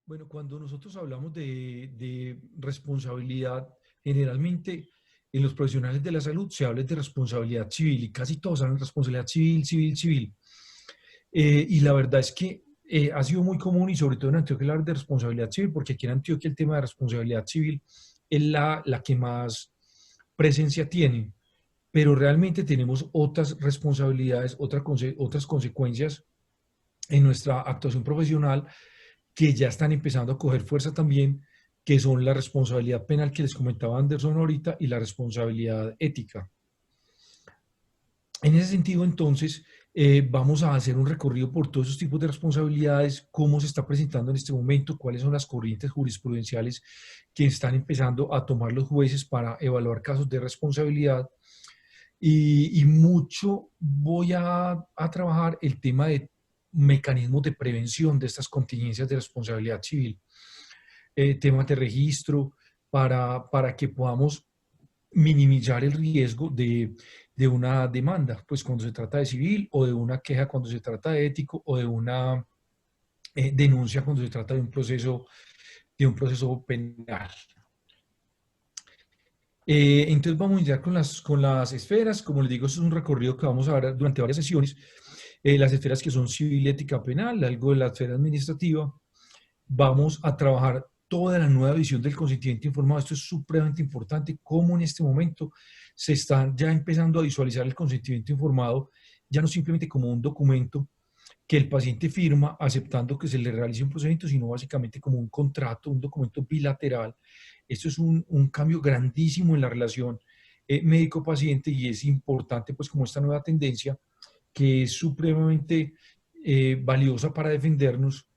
Bueno, cuando nosotros hablamos de responsabilidad, generalmente en los profesionales de la salud se habla de responsabilidad civil y casi todos hablan de responsabilidad civil, civil, civil. Y la verdad es que ha sido muy común y sobre todo en Antioquia hablar de responsabilidad civil, porque aquí en Antioquia el tema de responsabilidad civil es la que más presencia tiene, pero realmente tenemos otras responsabilidades, otras consecuencias en nuestra actuación profesional que ya están empezando a coger fuerza también, que son la responsabilidad penal que les comentaba Anderson ahorita y la responsabilidad ética. En ese sentido, entonces, vamos a hacer un recorrido por todos esos tipos de responsabilidades, cómo se está presentando en este momento, cuáles son las corrientes jurisprudenciales que están empezando a tomar los jueces para evaluar casos de responsabilidad. Y mucho voy a trabajar el tema de mecanismos de prevención de estas contingencias de responsabilidad civil, temas de registro, para que podamos minimizar el riesgo de una demanda, pues cuando se trata de civil, o de una queja cuando se trata de ético, o de una denuncia cuando se trata de un proceso penal. Entonces vamos a iniciar con las esferas. Como les digo, esto es un recorrido que vamos a ver durante varias sesiones. Las esferas que son civil, ética, penal, algo de la esfera administrativa. Vamos a trabajar toda la nueva visión del consentimiento informado. Esto es supremamente importante, cómo en este momento se está ya empezando a visualizar el consentimiento informado, ya no simplemente como un documento que el paciente firma aceptando que se le realice un procedimiento, sino básicamente como un contrato, un documento bilateral. Esto es un cambio grandísimo en la relación médico-paciente y es importante, pues como esta nueva tendencia que es supremamente valiosa para defendernos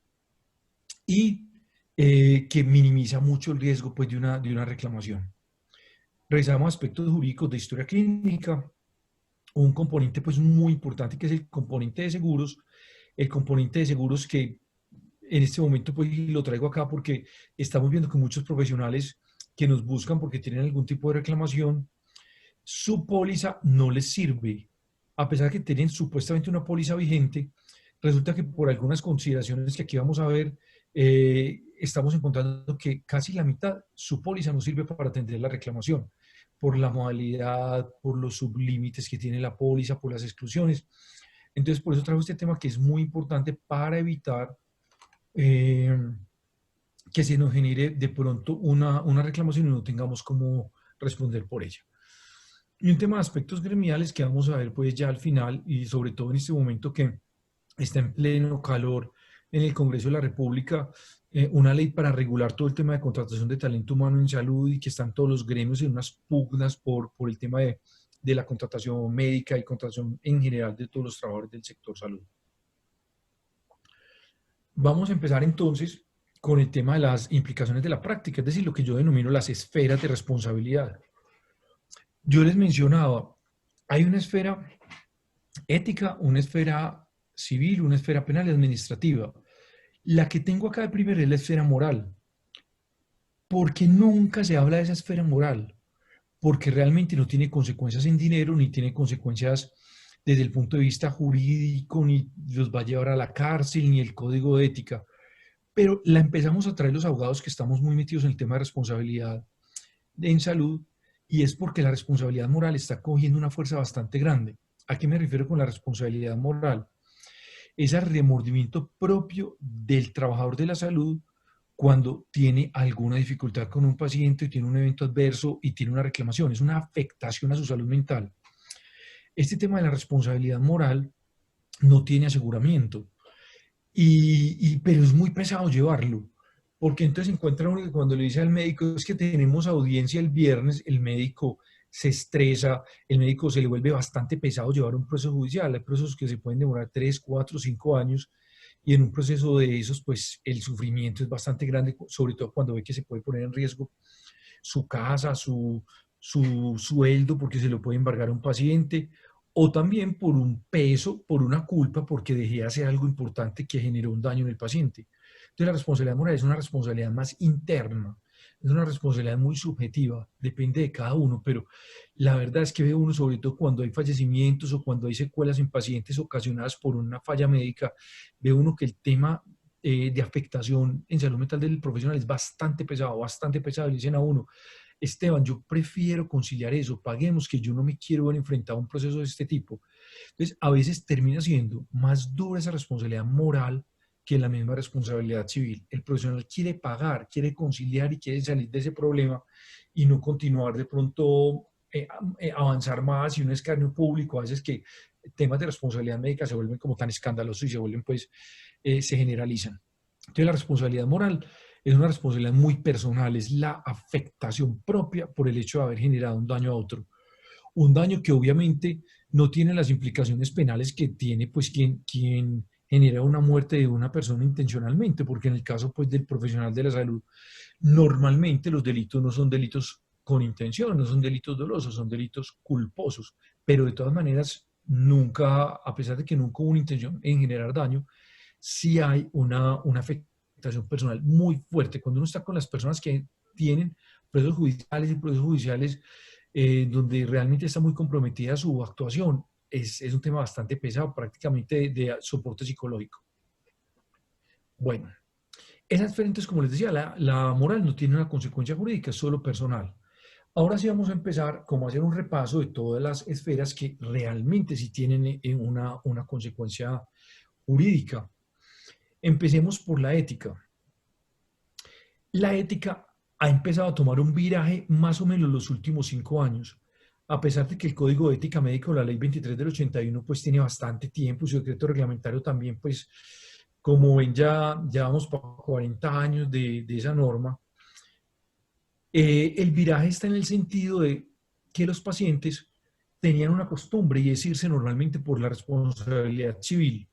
y que minimiza mucho el riesgo pues, de una reclamación. Revisamos aspectos jurídicos de historia clínica, un componente pues muy importante que es el componente de seguros, el componente de seguros que en este momento pues lo traigo acá porque estamos viendo que muchos profesionales que nos buscan porque tienen algún tipo de reclamación, su póliza no les sirve. A pesar de que tienen supuestamente una póliza vigente, resulta que por algunas consideraciones que aquí vamos a ver, estamos encontrando que casi la mitad, su póliza no sirve para atender la reclamación, por la modalidad, por los sublímites que tiene la póliza, por las exclusiones. Entonces, por eso traigo este tema que es muy importante para evitar eh, que se nos genere de pronto una reclamación y no tengamos cómo responder por ella. Y un tema de aspectos gremiales que vamos a ver pues ya al final y sobre todo en este momento que está en pleno calor en el Congreso de la República, una ley para regular todo el tema de contratación de talento humano en salud y que están todos los gremios en unas pugnas por el tema de la contratación médica y contratación en general de todos los trabajadores del sector salud. Vamos a empezar entonces con el tema de las implicaciones de la práctica, es decir, lo que yo denomino las esferas de responsabilidad. Yo les mencionaba, hay una esfera ética, una esfera civil, una esfera penal y administrativa. La que tengo acá de primero es la esfera moral, porque nunca se habla de esa esfera moral, porque realmente no tiene consecuencias en dinero, ni tiene consecuencias desde el punto de vista jurídico, ni los va a llevar a la cárcel, ni el código de ética. Pero la empezamos a traer los abogados que estamos muy metidos en el tema de responsabilidad en salud, y es porque la responsabilidad moral está cogiendo una fuerza bastante grande. ¿A qué me refiero con la responsabilidad moral? Ese remordimiento propio del trabajador de la salud cuando tiene alguna dificultad con un paciente, tiene un evento adverso y tiene una reclamación, es una afectación a su salud mental. Este tema de la responsabilidad moral no tiene aseguramiento, pero es muy pesado llevarlo, porque entonces encuentra uno que cuando le dice al médico es que tenemos audiencia el viernes, el médico se estresa, el médico se le vuelve bastante pesado llevar un proceso judicial. Hay procesos que se pueden demorar 3, 4, 5 años y en un proceso de esos pues el sufrimiento es bastante grande, sobre todo cuando ve que se puede poner en riesgo su casa, su sueldo, porque se lo puede embargar a un paciente, o también por un peso, por una culpa, porque dejé de hacer algo importante que generó un daño en el paciente. Entonces la responsabilidad moral es una responsabilidad más interna, es una responsabilidad muy subjetiva, depende de cada uno, pero la verdad es que ve uno, sobre todo cuando hay fallecimientos o cuando hay secuelas en pacientes ocasionadas por una falla médica, ve uno que el tema de afectación en salud mental del profesional es bastante pesado, bastante pesado. Le dicen a uno, Esteban, yo prefiero conciliar eso, paguemos, que yo no me quiero ver enfrentado a un proceso de este tipo. Entonces, a veces termina siendo más dura esa responsabilidad moral que la misma responsabilidad civil. El profesional quiere pagar, quiere conciliar y quiere salir de ese problema y no continuar de pronto avanzar más y un escarnio público, a veces que temas de responsabilidad médica se vuelven como tan escandalosos y se vuelven pues, se generalizan. Entonces la responsabilidad moral es una responsabilidad muy personal, es la afectación propia por el hecho de haber generado un daño a otro. Un daño que obviamente no tiene las implicaciones penales que tiene pues quien genera una muerte de una persona intencionalmente, porque en el caso pues del profesional de la salud, normalmente los delitos no son delitos con intención, no son delitos dolosos, son delitos culposos, pero de todas maneras nunca, a pesar de que nunca hubo una intención en generar daño, sí hay una afectación personal muy fuerte. Cuando uno está con las personas que tienen procesos judiciales y procesos judiciales donde realmente está muy comprometida su actuación, es un tema bastante pesado, prácticamente de soporte psicológico. Bueno, esas diferentes, como les decía, la moral no tiene una consecuencia jurídica, es solo personal. Ahora sí vamos a empezar como a hacer un repaso de todas las esferas que realmente sí tienen una consecuencia jurídica. Empecemos por la ética. La ética ha empezado a tomar un viraje más o menos los últimos 5 años, a pesar de que el Código de Ética Médica o la Ley 23 del 81 pues tiene bastante tiempo, y su decreto reglamentario también pues como ven ya vamos para 40 años de esa norma. El viraje está en el sentido de que los pacientes tenían una costumbre y es irse normalmente por la responsabilidad civil.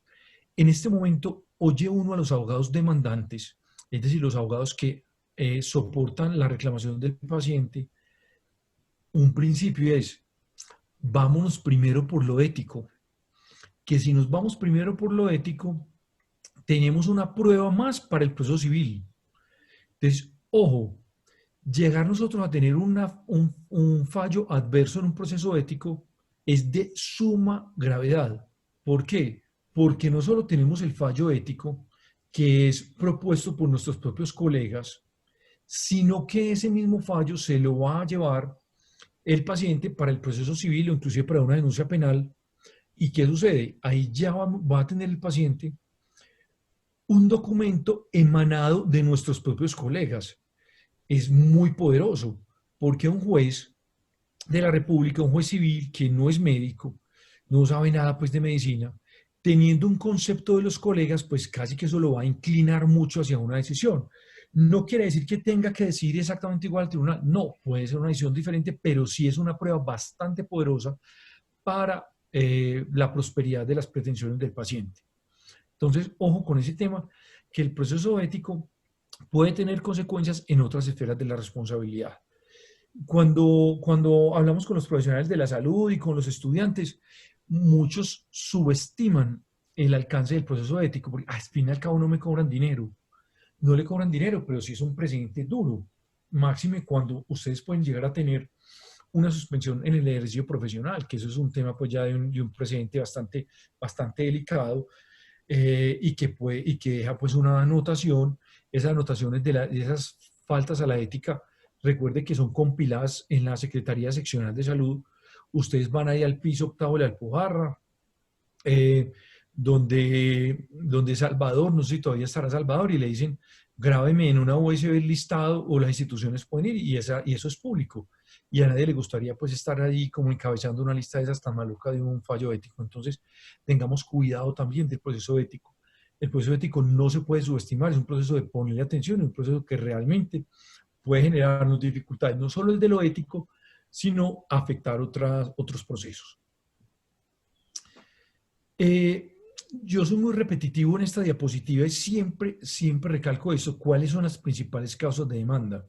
En este momento oye uno a los abogados demandantes, es decir, los abogados que soportan la reclamación del paciente, un principio es, vámonos primero por lo ético, que si nos vamos primero por lo ético, tenemos una prueba más para el proceso civil. Entonces, ojo, llegar nosotros a tener un fallo adverso en un proceso ético es de suma gravedad. ¿Por qué? Porque no solo tenemos el fallo ético, que es propuesto por nuestros propios colegas, sino que ese mismo fallo se lo va a llevar el paciente para el proceso civil o inclusive para una denuncia penal. ¿Y qué sucede? Ahí ya va a tener el paciente un documento emanado de nuestros propios colegas. Es muy poderoso, porque un juez de la República, un juez civil que no es médico, no sabe nada pues de medicina, teniendo un concepto de los colegas, pues casi que eso lo va a inclinar mucho hacia una decisión. No quiere decir que tenga que decir exactamente igual al tribunal, no, puede ser una decisión diferente, pero sí es una prueba bastante poderosa para la prosperidad de las pretensiones del paciente. Entonces, ojo con ese tema, que el proceso ético puede tener consecuencias en otras esferas de la responsabilidad. Cuando hablamos con los profesionales de la salud y con los estudiantes, muchos subestiman el alcance del proceso ético, porque al fin y al cabo no me cobran dinero. No le cobran dinero, pero sí es un precedente duro. Máxime cuando ustedes pueden llegar a tener una suspensión en el ejercicio profesional, que eso es un tema pues ya de un precedente bastante delicado y que deja pues una anotación. Esas anotaciones de esas faltas a la ética, recuerde que son compiladas en la Secretaría Seccional de Salud. Ustedes van ahí al piso octavo de la Alpujarra, eh, donde Salvador, no sé si todavía estará Salvador, y le dicen, grábeme en una USB el listado o las instituciones pueden ir, y eso es público. Y a nadie le gustaría pues estar ahí como encabezando una lista de esas tan maluca de un fallo ético. Entonces, tengamos cuidado también del proceso ético. El proceso ético no se puede subestimar, es un proceso de ponerle atención, es un proceso que realmente puede generarnos dificultades, no solo el de lo ético, sino afectar otros procesos. Yo soy muy repetitivo en esta diapositiva y siempre recalco eso. ¿Cuáles son las principales causas de demanda?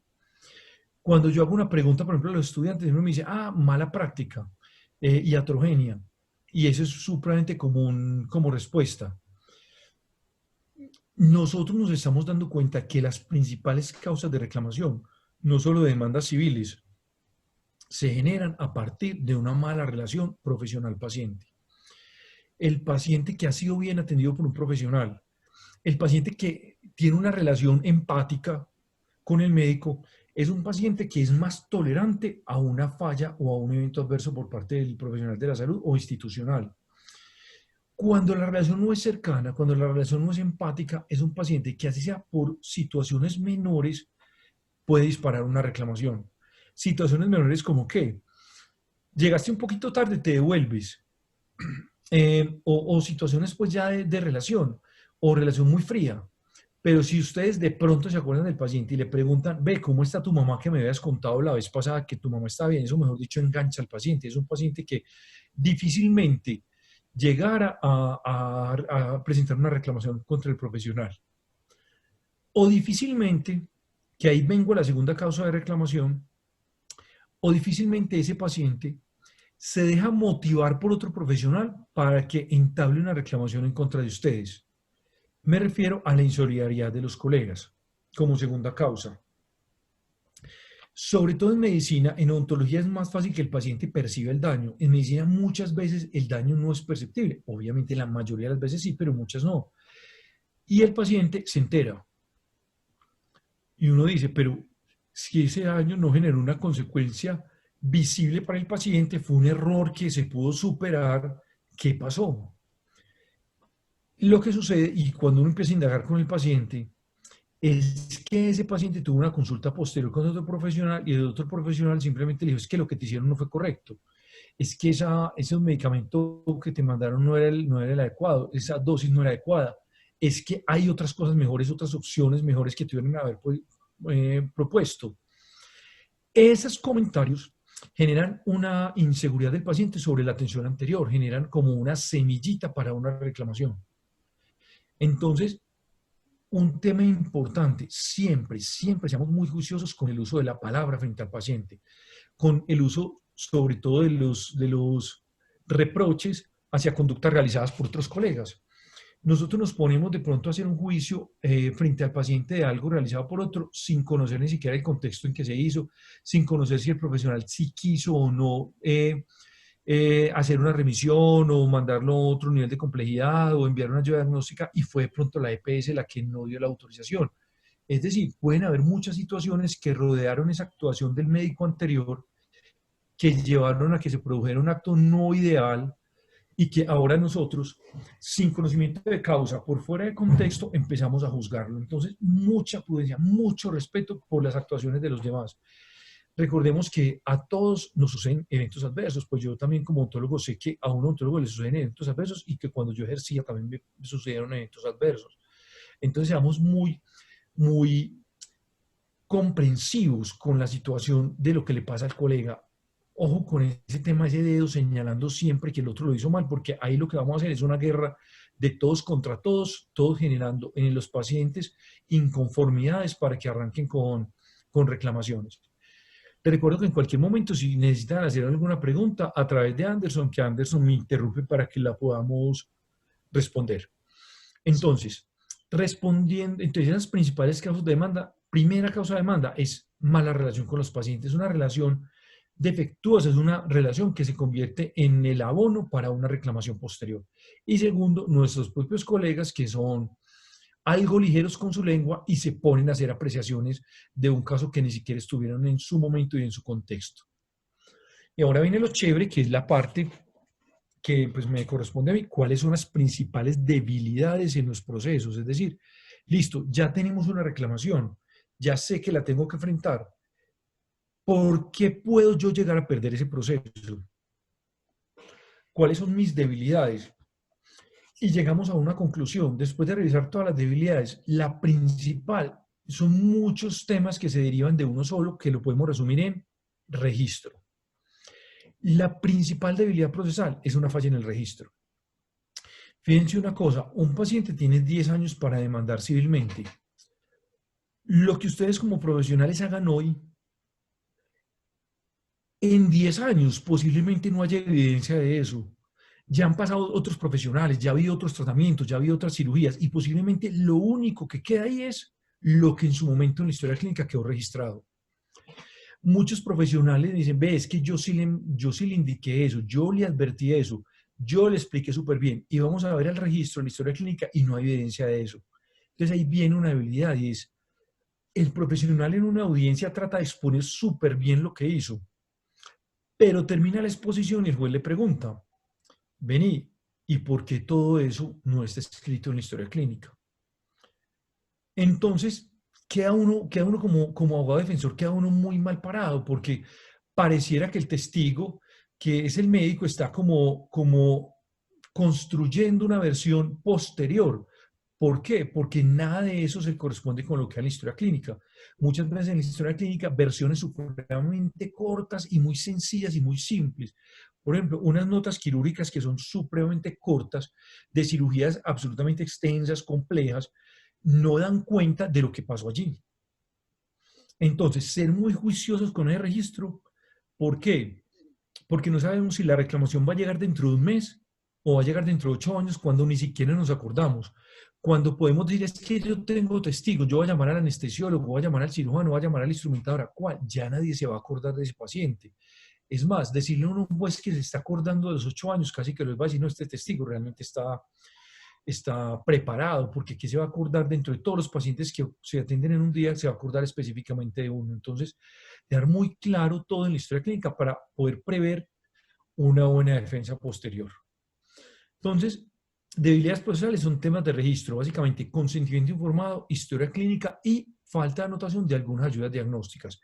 Cuando yo hago una pregunta, por ejemplo, a los estudiantes, uno me dice, mala práctica, iatrogenia. Y eso es supremamente común como respuesta. Nosotros nos estamos dando cuenta que las principales causas de reclamación, no solo de demandas civiles, se generan a partir de una mala relación profesional-paciente. El paciente que ha sido bien atendido por un profesional, el paciente que tiene una relación empática con el médico, es un paciente que es más tolerante a una falla o a un evento adverso por parte del profesional de la salud o institucional. Cuando la relación no es cercana, cuando la relación no es empática, es un paciente que así sea por situaciones menores puede disparar una reclamación. Situaciones menores como que llegaste un poquito tarde, te devuelves. O situaciones pues ya de relación o relación muy fría. Pero si ustedes de pronto se acuerdan del paciente y le preguntan, ve, ¿cómo está tu mamá que me habías contado la vez pasada que tu mamá está bien? Eso, mejor dicho, engancha al paciente. Es un paciente que difícilmente llegara a presentar una reclamación contra el profesional. O difícilmente, que ahí vengo a la segunda causa de reclamación, o difícilmente ese paciente se deja motivar por otro profesional para que entable una reclamación en contra de ustedes. Me refiero a la insolidaridad de los colegas como segunda causa. Sobre todo en medicina, en odontología es más fácil que el paciente perciba el daño. En medicina muchas veces el daño no es perceptible. Obviamente la mayoría de las veces sí, pero muchas no. Y el paciente se entera. Y uno dice, pero si ese daño no generó una consecuencia visible para el paciente, fue un error que se pudo superar, ¿qué pasó? Lo que sucede, y cuando uno empieza a indagar con el paciente, es que ese paciente tuvo una consulta posterior con otro profesional y el otro profesional simplemente le dijo, es que lo que te hicieron no fue correcto, es que ese medicamento que te mandaron no era el adecuado, esa dosis no era adecuada, es que hay otras cosas mejores, otras opciones mejores que te hubieran haber propuesto. Esos comentarios generan una inseguridad del paciente sobre la atención anterior, generan como una semillita para una reclamación. Entonces, un tema importante, siempre, siempre seamos muy juiciosos con el uso de la palabra frente al paciente, con el uso sobre todo de los reproches hacia conductas realizadas por otros colegas. Nosotros nos ponemos de pronto a hacer un juicio frente al paciente de algo realizado por otro sin conocer ni siquiera el contexto en que se hizo, sin conocer si el profesional sí quiso o no hacer una remisión o mandarlo a otro nivel de complejidad o enviar una ayuda diagnóstica y fue de pronto la EPS la que no dio la autorización. Es decir, pueden haber muchas situaciones que rodearon esa actuación del médico anterior que llevaron a que se produjera un acto no ideal y que ahora nosotros, sin conocimiento de causa, por fuera de contexto, empezamos a juzgarlo. Entonces, mucha prudencia, mucho respeto por las actuaciones de los demás. Recordemos que a todos nos suceden eventos adversos, pues yo también como ontólogo sé que a un ontólogo le suceden eventos adversos y que cuando yo ejercía también me sucedieron eventos adversos. Entonces seamos muy comprensivos con la situación de lo que le pasa al colega. Ojo con ese tema, ese dedo señalando siempre que el otro lo hizo mal, porque ahí lo que vamos a hacer es una guerra de todos contra todos, todos generando en los pacientes inconformidades para que arranquen con reclamaciones. Te recuerdo que en cualquier momento, si necesitan hacer alguna pregunta, a través de Anderson, que Anderson me interrumpe para que la podamos responder. Entonces, entonces las principales causas de demanda, primera causa de demanda es mala relación con los pacientes, una relación defectuosa, es una relación que se convierte en el abono para una reclamación posterior. Y segundo, nuestros propios colegas que son algo ligeros con su lengua y se ponen a hacer apreciaciones de un caso que ni siquiera estuvieron en su momento y en su contexto. Y ahora viene lo chévere, que es la parte que pues me corresponde a mí, cuáles son las principales debilidades en los procesos. Es decir, listo, ya tenemos una reclamación, ya sé que la tengo que enfrentar. ¿Por qué puedo yo llegar a perder ese proceso? ¿Cuáles son mis debilidades? Y llegamos a una conclusión, después de revisar todas las debilidades, la principal son muchos temas que se derivan de uno solo, que lo podemos resumir en registro. La principal debilidad procesal es una falla en el registro. Fíjense una cosa, un paciente tiene 10 años para demandar civilmente. Lo que ustedes como profesionales hagan hoy, en 10 años posiblemente no haya evidencia de eso. Ya han pasado otros profesionales, ya ha habido otros tratamientos, ya ha habido otras cirugías y posiblemente lo único que queda ahí es lo que en su momento en la historia clínica quedó registrado. Muchos profesionales dicen, ve, es que yo sí le indiqué eso, yo le advertí eso, yo le expliqué súper bien y vamos a ver el registro, la historia clínica y no hay evidencia de eso. Entonces ahí viene una debilidad y es, el profesional en una audiencia trata de exponer súper bien lo que hizo, pero termina la exposición y el juez le pregunta, vení, ¿y por qué todo eso no está escrito en la historia clínica? Entonces, queda uno como abogado defensor, queda uno muy mal parado, porque pareciera que el testigo, que es el médico, está como construyendo una versión posterior. ¿Por qué? Porque nada de eso se corresponde con lo que hay en la historia clínica. Muchas veces en la historia clínica, versiones supremamente cortas y muy sencillas y muy simples. Por ejemplo, unas notas quirúrgicas que son supremamente cortas, de cirugías absolutamente extensas, complejas, no dan cuenta de lo que pasó allí. Entonces, ser muy juiciosos con el registro. ¿Por qué? Porque no sabemos si la reclamación va a llegar dentro de un mes o va a llegar dentro de 8 años, cuando ni siquiera nos acordamos. Cuando podemos decir, es que yo tengo testigos, yo voy a llamar al anestesiólogo, voy a llamar al cirujano, voy a llamar al instrumentador, ¿cuál? Ya nadie se va a acordar de ese paciente. Es más, decirle a un juez que se está acordando de los 8 años, casi que les va a decir, no, este testigo realmente está preparado, porque aquí se va a acordar dentro de todos los pacientes que se atienden en un día, se va a acordar específicamente de uno. Entonces, dejar muy claro todo en la historia clínica para poder prever una buena defensa posterior. Entonces, debilidades procesales son temas de registro, básicamente consentimiento informado, historia clínica y falta de anotación de algunas ayudas diagnósticas.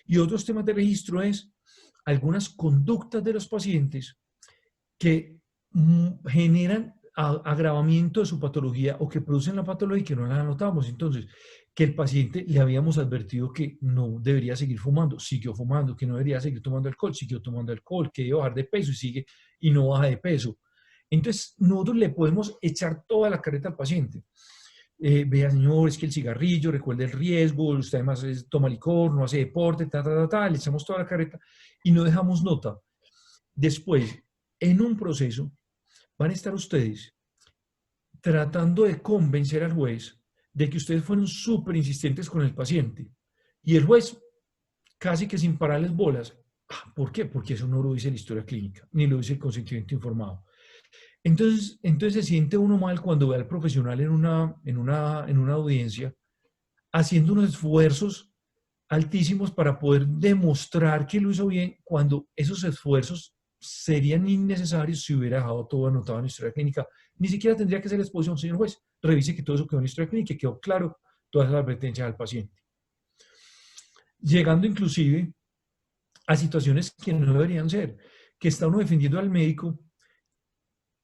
Y otros temas de registro es algunas conductas de los pacientes que generan agravamiento de su patología o que producen la patología y que no la anotamos. Entonces, que el paciente le habíamos advertido que no debería seguir fumando, siguió fumando, que no debería seguir tomando alcohol, siguió tomando alcohol, que debe bajar de peso y sigue y no baja de peso. Entonces, nosotros le podemos echar toda la careta al paciente. Vea, señor, es que el cigarrillo, recuerde el riesgo, usted además toma licor, no hace deporte, le echamos toda la careta y no dejamos nota. Después, en un proceso, van a estar ustedes tratando de convencer al juez de que ustedes fueron súper insistentes con el paciente. Y el juez, casi que sin pararles bolas, ¿por qué? Porque eso no lo dice la historia clínica, ni lo dice el consentimiento informado. Entonces se siente uno mal cuando ve al profesional en una audiencia haciendo unos esfuerzos altísimos para poder demostrar que lo hizo bien, cuando esos esfuerzos serían innecesarios si hubiera dejado todo anotado en la historia clínica. Ni siquiera tendría que ser la exposición, señor juez. Revise que todo eso quedó en la historia clínica, que quedó claro todas las advertencias al paciente. Llegando inclusive a situaciones que no deberían ser, que está uno defendiendo al médico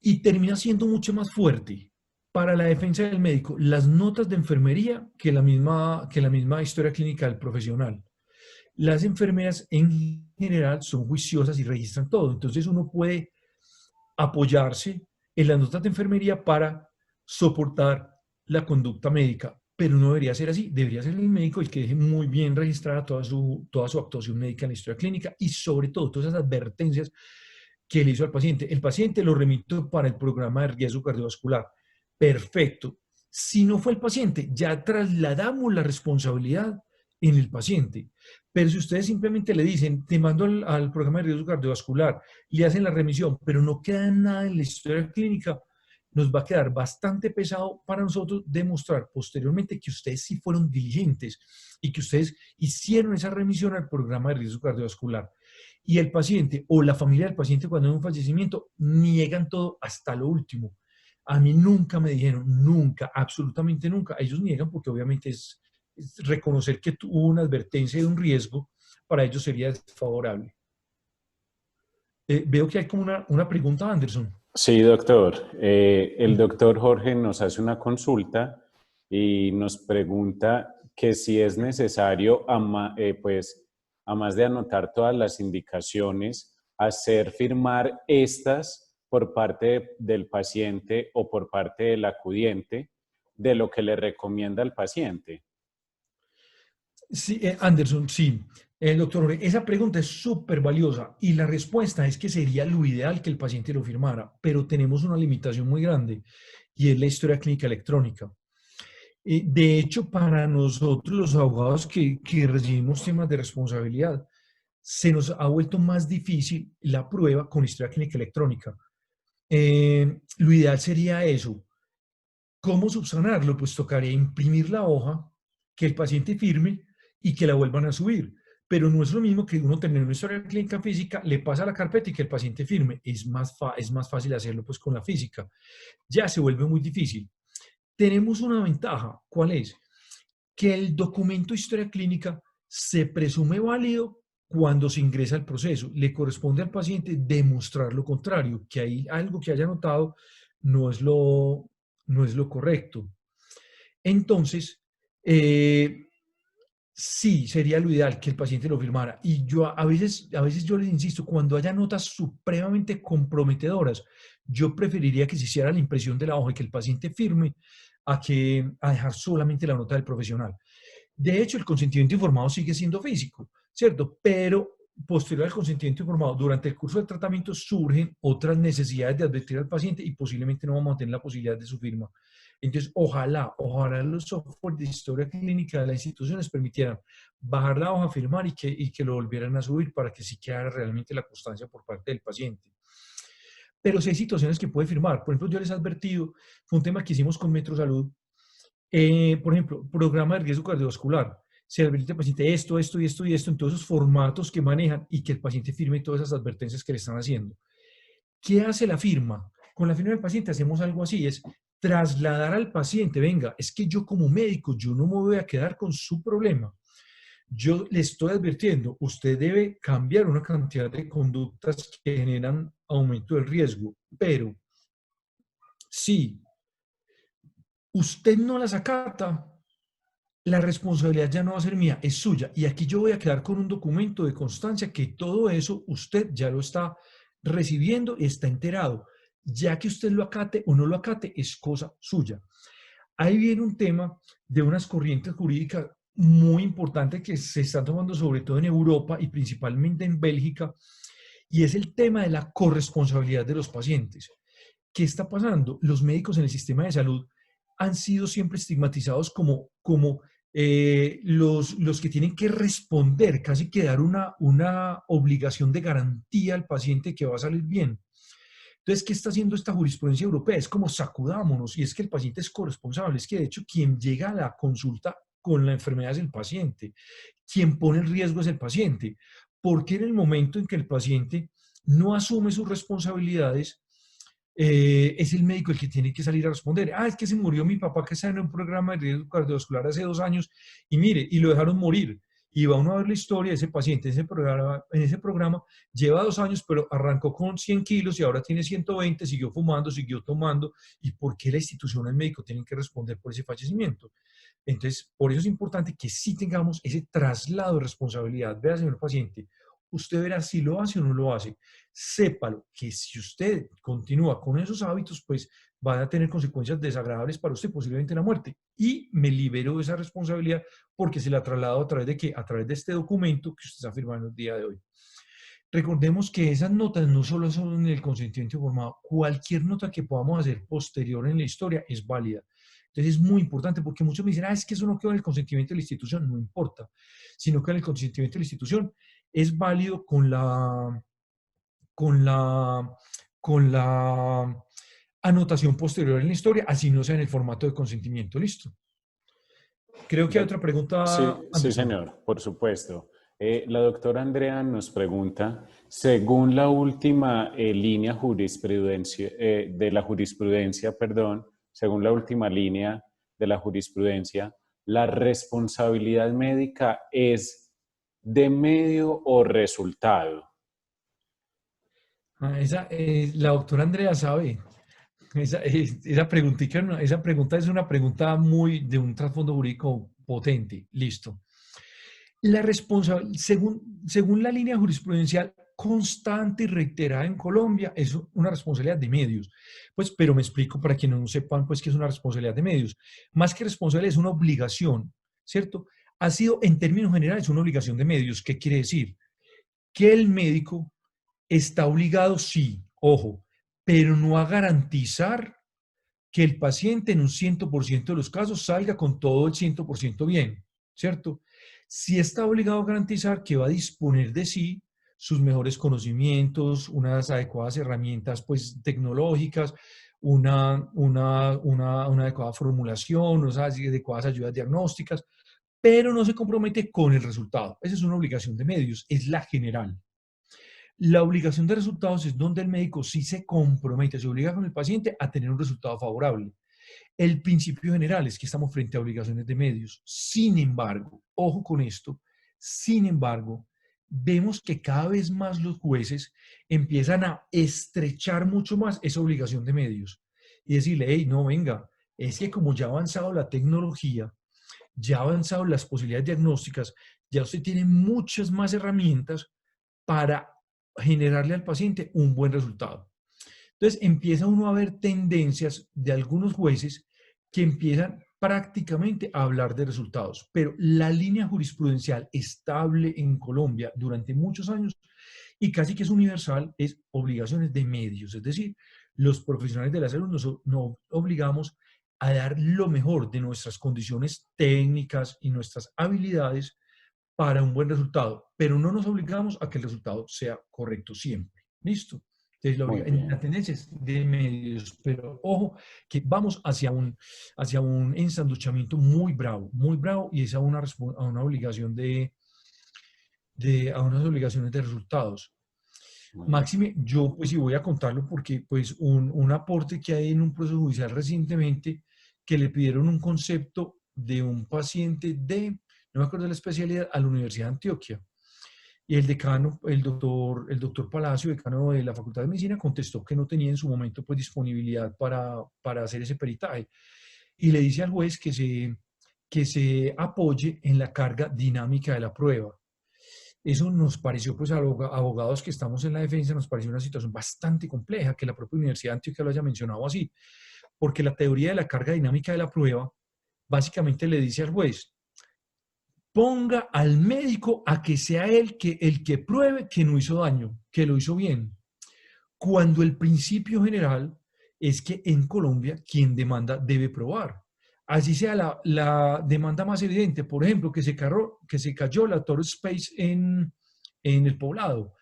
y termina siendo mucho más fuerte para la defensa del médico las notas de enfermería que la misma historia clínica del profesional. Las enfermeras en general son juiciosas y registran todo, entonces uno puede apoyarse en las notas de enfermería para soportar la conducta médica, pero no debería ser así, debería ser el médico el que deje muy bien registrada toda su actuación médica en la historia clínica y sobre todo todas esas advertencias que le hizo al paciente. El paciente lo remitió para el programa de riesgo cardiovascular. Perfecto. Si no fue el paciente, ya trasladamos la responsabilidad en el paciente. Pero si ustedes simplemente le dicen, te mando al programa de riesgo cardiovascular, le hacen la remisión, pero no queda nada en la historia clínica, nos va a quedar bastante pesado para nosotros demostrar posteriormente que ustedes sí fueron diligentes y que ustedes hicieron esa remisión al programa de riesgo cardiovascular. Y el paciente o la familia del paciente, cuando hay un fallecimiento, niegan todo hasta lo último. A mí nunca me dijeron, nunca, absolutamente nunca. Ellos niegan porque obviamente es reconocer que tuvo una advertencia de un riesgo, para ellos sería desfavorable. Veo que hay como una pregunta, Anderson. Sí, doctor. El doctor Jorge nos hace una consulta y nos pregunta que si es necesario, pues, a más de anotar todas las indicaciones, hacer firmar estas por parte del paciente o por parte del acudiente de lo que le recomienda al paciente. Sí, Anderson, sí. Doctor Jorge, esa pregunta es súper valiosa y la respuesta es que sería lo ideal que el paciente lo firmara, pero tenemos una limitación muy grande y es la historia clínica electrónica. De hecho, para nosotros los abogados que recibimos temas de responsabilidad, se nos ha vuelto más difícil la prueba con historia clínica electrónica. Lo ideal sería eso, ¿Cómo subsanarlo? Pues tocaría imprimir la hoja, que el paciente firme y que la vuelvan a subir. Pero no es lo mismo que uno tener una historia clínica física, le pasa la carpeta y que el paciente firme. Es más fácil hacerlo pues con la física. Ya se vuelve muy difícil. Tenemos una ventaja. ¿Cuál es? Que el documento de historia clínica se presume válido cuando se ingresa al proceso. Le corresponde al paciente demostrar lo contrario, que hay algo que haya notado no es no es lo correcto. Entonces, sí, sería lo ideal que el paciente lo firmara. Y yo a veces yo les insisto, cuando haya notas supremamente comprometedoras, yo preferiría que se hiciera la impresión de la hoja y que el paciente firme a dejar solamente la nota del profesional. De hecho, el consentimiento informado sigue siendo físico, ¿cierto? Pero posterior al consentimiento informado, durante el curso del tratamiento surgen otras necesidades de advertir al paciente y posiblemente no vamos a tener la posibilidad de su firma. Entonces, ojalá los software de historia clínica de las instituciones permitieran bajar la hoja, firmar y que lo volvieran a subir para que sí quedara realmente la constancia por parte del paciente. Pero sí hay situaciones que puede firmar. Por ejemplo, yo les he advertido, fue un tema que hicimos con Metrosalud, por ejemplo, programa de riesgo cardiovascular. Se advierte al paciente esto, en todos esos formatos que manejan y que el paciente firme todas esas advertencias que le están haciendo. ¿Qué hace la firma? Con la firma del paciente hacemos algo así, es trasladar al paciente, venga, es que yo como médico, yo no me voy a quedar con su problema. Yo le estoy advirtiendo, usted debe cambiar una cantidad de conductas que generan aumento del riesgo, pero si usted no las acata, la responsabilidad ya no va a ser mía, es suya. Y aquí yo voy a quedar con un documento de constancia que todo eso usted ya lo está recibiendo y está enterado. Ya que usted lo acate o no lo acate, es cosa suya. Ahí viene un tema de unas corrientes jurídicas muy importantes que se están tomando sobre todo en Europa y principalmente en Bélgica, y es el tema de la corresponsabilidad de los pacientes. ¿Qué está pasando? Los médicos en el sistema de salud han sido siempre estigmatizados como los que tienen que responder, casi que dar una obligación de garantía al paciente que va a salir bien. Entonces, ¿qué está haciendo esta jurisprudencia europea? Es como sacudámonos, y es que el paciente es corresponsable, es que de hecho quien llega a la consulta con la enfermedad es el paciente, quien pone el riesgo es el paciente, porque en el momento en que el paciente no asume sus responsabilidades, es el médico el que tiene que salir a responder. Es que se murió mi papá que está en un programa de riesgo cardiovascular hace 2 años y mire, y lo dejaron morir. Y va uno a ver la historia de ese paciente en ese programa lleva 2 años, pero arrancó con 100 kilos y ahora tiene 120, siguió fumando, siguió tomando. ¿Y por qué la institución, el médico, tienen que responder por ese fallecimiento? Entonces, por eso es importante que sí tengamos ese traslado de responsabilidad. Vea, señor paciente, usted verá si lo hace o no lo hace. Sépalo que si usted continúa con esos hábitos, pues van a tener consecuencias desagradables para usted, posiblemente la muerte. Y me libero de esa responsabilidad porque se la traslado a través de qué? A través de este documento que usted está firmando el día de hoy. Recordemos que esas notas no solo son en el consentimiento informado, cualquier nota que podamos hacer posterior en la historia es válida. Entonces es muy importante porque muchos me dicen, es que eso no quedó en el consentimiento de la institución, no importa, sino que en el consentimiento de la institución es válido con la, con la anotación posterior en la historia, así no sea en el formato de consentimiento, listo. Creo que hay otra pregunta, Sí, sí, Anderson. señor, por supuesto. La doctora Andrea nos pregunta, según la última línea jurisprudencia, de la jurisprudencia, perdón, según la última línea de la jurisprudencia, ¿la responsabilidad médica es de medio o resultado? La doctora Andrea sabe. Esa pregunta es una pregunta muy de un trasfondo jurídico potente. Listo. La responsabilidad, según la línea jurisprudencial constante y reiterada en Colombia, es una responsabilidad de medios. Pues, pero me explico para quienes no sepan, pues, que es una responsabilidad de medios. Más que responsabilidad, es una obligación, ¿cierto? Ha sido, en términos generales, una obligación de medios. ¿Qué quiere decir? Que el médico está obligado, sí, ojo, pero no a garantizar que el paciente en un 100% de los casos salga con todo el 100% bien, ¿cierto? Sí está obligado a garantizar que va a disponer de sí sus mejores conocimientos, unas adecuadas herramientas pues tecnológicas, una adecuada formulación, unas adecuadas ayudas diagnósticas, pero no se compromete con el resultado. Esa es una obligación de medios, es la general. La obligación de resultados es donde el médico sí se compromete, se obliga con el paciente a tener un resultado favorable. El principio general es que estamos frente a obligaciones de medios. Sin embargo, ojo con esto, sin embargo, vemos que cada vez más los jueces empiezan a estrechar mucho más esa obligación de medios y decirle, hey, no, venga, es que como ya ha avanzado la tecnología, ya ha avanzado las posibilidades diagnósticas, ya usted tiene muchas más herramientas para generarle al paciente un buen resultado. Entonces empieza uno a ver tendencias de algunos jueces que empiezan prácticamente a hablar de resultados, pero la línea jurisprudencial estable en Colombia durante muchos años y casi que es universal es obligaciones de medios, es decir, los profesionales de la salud nos obligamos a dar lo mejor de nuestras condiciones técnicas y nuestras habilidades para un buen resultado, pero no nos obligamos a que el resultado sea correcto siempre. ¿Listo? Entonces, Muy la bien. tendencia es de medios, pero ojo que vamos hacia un ensanduchamiento muy bravo, y es a una obligación a unas obligaciones de resultados. Muy bien. Máxime, yo pues sí voy a contarlo porque pues un aporte que hay en un proceso judicial recientemente que le pidieron un concepto de un paciente no me acuerdo de la especialidad, a la Universidad de Antioquia. Y el decano, el doctor Palacio, decano de la Facultad de Medicina, contestó que no tenía en su momento pues disponibilidad para hacer ese peritaje. Y le dice al juez que se apoye en la carga dinámica de la prueba. Eso nos pareció, pues, a abogados que estamos en la defensa, nos pareció una situación bastante compleja, que la propia Universidad de Antioquia lo haya mencionado así, porque la teoría de la carga dinámica de la prueba básicamente le dice al juez, ponga al médico a que sea él el que pruebe que no hizo daño, que lo hizo bien, cuando el principio general es que en Colombia quien demanda debe probar. Así sea la demanda más evidente, por ejemplo, que se cayó la Torre Space en el Poblado.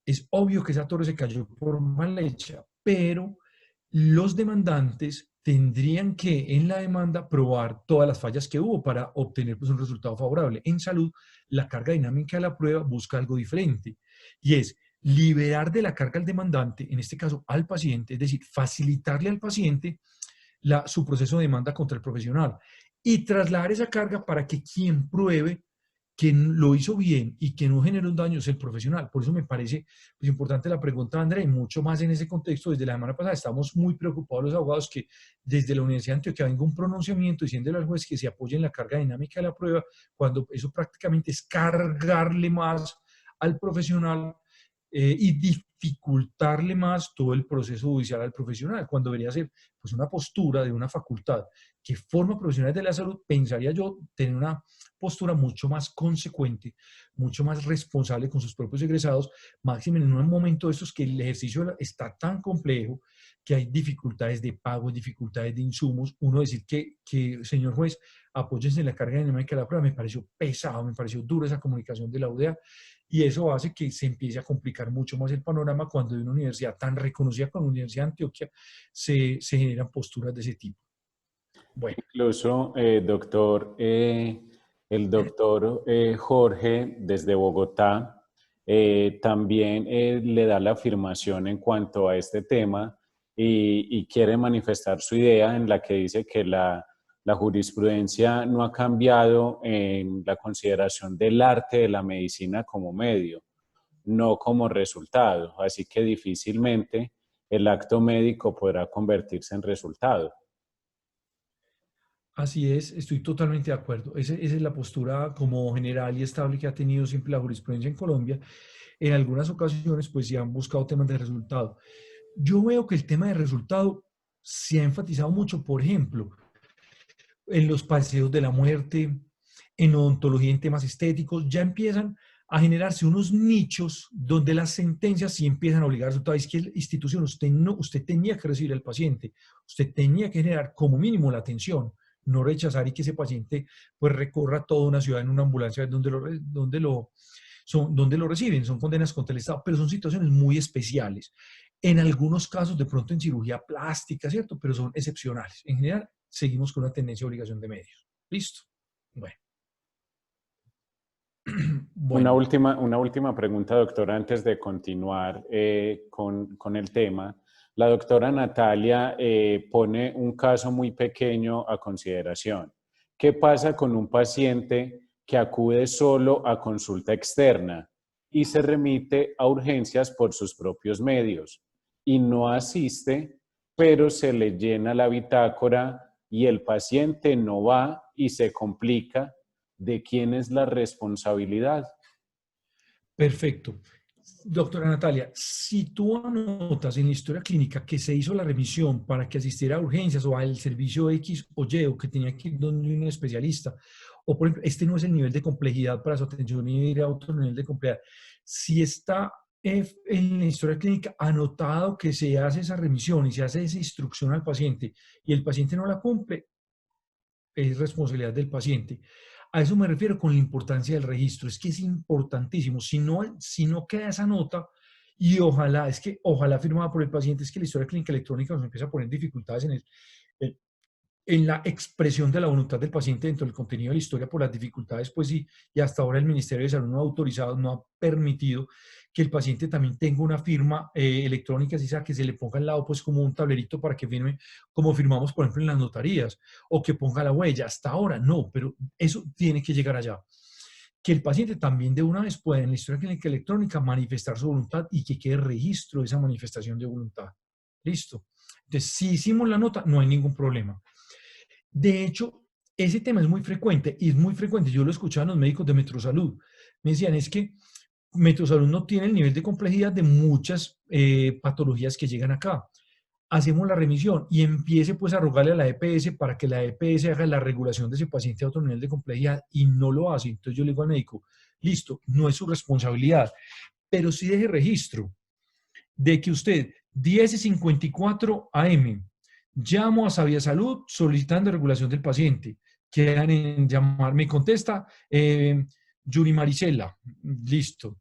Es obvio que esa torre se cayó por mal hecha, pero los demandantes tendrían que en la demanda probar todas las fallas que hubo para obtener pues, un resultado favorable. En salud, la carga dinámica de la prueba busca algo diferente y es liberar de la carga al demandante, en este caso al paciente, es decir, facilitarle al paciente su proceso de demanda contra el profesional y trasladar esa carga para que quien pruebe que lo hizo bien y que no generó un daño es el profesional. Por eso me parece pues, importante la pregunta de André, mucho más en ese contexto. Desde la semana pasada estamos muy preocupados los abogados que desde la Universidad de Antioquia venga un pronunciamiento diciéndole al juez que se apoye en la carga dinámica de la prueba, cuando eso prácticamente es cargarle más al profesional y dificultarle más todo el proceso judicial al profesional, cuando debería ser pues, una postura de una facultad que forma profesionales de la salud, pensaría yo tener una postura mucho más consecuente, mucho más responsable con sus propios egresados, máximo en un momento de estos que el ejercicio está tan complejo, que hay dificultades de pago, dificultades de insumos, uno decir señor juez, apóyense en la carga dinámica de la prueba, me pareció pesado, me pareció dura esa comunicación de la UDEA, y eso hace que se empiece a complicar mucho más el panorama cuando de una universidad tan reconocida como la Universidad de Antioquia se generan posturas de ese tipo. Bueno. Incluso, el doctor Jorge desde Bogotá también le da la afirmación en cuanto a este tema y quiere manifestar su idea en la que dice que la jurisprudencia no ha cambiado en la consideración del arte de la medicina como medio, no como resultado. Así que difícilmente el acto médico podrá convertirse en resultado. Así es, estoy totalmente de acuerdo. Esa es la postura como general y estable que ha tenido siempre la jurisprudencia en Colombia. En algunas ocasiones, pues, se han buscado temas de resultado. Yo veo que el tema de resultado se ha enfatizado mucho, por ejemplo, en los paseos de la muerte, en odontología, en temas estéticos, ya empiezan a generarse unos nichos donde las sentencias sí empiezan a obligar a resultados. Es que la institución, usted tenía que recibir al paciente, usted tenía que generar como mínimo la atención, no rechazar y que ese paciente pues recorra toda una ciudad en una ambulancia donde lo reciben, son condenas contra el Estado, pero son situaciones muy especiales. En algunos casos, de pronto en cirugía plástica, ¿cierto? Pero son excepcionales. En general, seguimos con una tendencia de obligación de medios. ¿Listo? Bueno. Bueno, Una última pregunta, doctora, antes de continuar con el tema. La doctora Natalia pone un caso muy pequeño a consideración. ¿Qué pasa con un paciente que acude solo a consulta externa y se remite a urgencias por sus propios medios y no asiste, pero se le llena la bitácora y el paciente no va y se complica? ¿De quién es la responsabilidad? perfecto. Doctora Natalia, si tú anotas en la historia clínica que se hizo la remisión para que asistiera a urgencias o al servicio X o Y, o que tenía que ir donde un especialista, o por ejemplo, este no es el nivel de complejidad para su atención y ir a otro nivel de complejidad. Si está en la historia clínica anotado que se hace esa remisión y se hace esa instrucción al paciente y el paciente no la cumple, es responsabilidad del paciente. A eso me refiero con la importancia del registro. Es que es importantísimo. Si no queda esa nota, y ojalá, es que ojalá firmada por el paciente, es que la historia clínica electrónica nos empieza a poner dificultades en la expresión de la voluntad del paciente dentro del contenido de la historia por las dificultades, pues sí, y hasta ahora el Ministerio de Salud no ha autorizado, no ha permitido que el paciente también tenga una firma electrónica, así sea que se le ponga al lado pues como un tablerito para que firme, como firmamos por ejemplo en las notarías, o que ponga la huella. Hasta ahora no, pero eso tiene que llegar allá. Que el paciente también de una vez pueda en la historia clínica electrónica manifestar su voluntad y que quede registro de esa manifestación de voluntad. Listo. Entonces, si hicimos la nota, no hay ningún problema. De hecho, ese tema es muy frecuente y es muy frecuente. Yo lo escuchaba en los médicos de Metrosalud. Me decían, es que Metrosalud no tiene el nivel de complejidad de muchas patologías que llegan acá. Hacemos la remisión y empiece pues a rogarle a la EPS para que la EPS haga la regulación de ese paciente a otro nivel de complejidad y no lo hace. Entonces yo le digo al médico, listo, no es su responsabilidad, pero sí deje registro de que usted 10:54 AM llamo a Sabia Salud solicitando regulación del paciente. Quedan en llamar, me contesta Yuri Maricela, listo.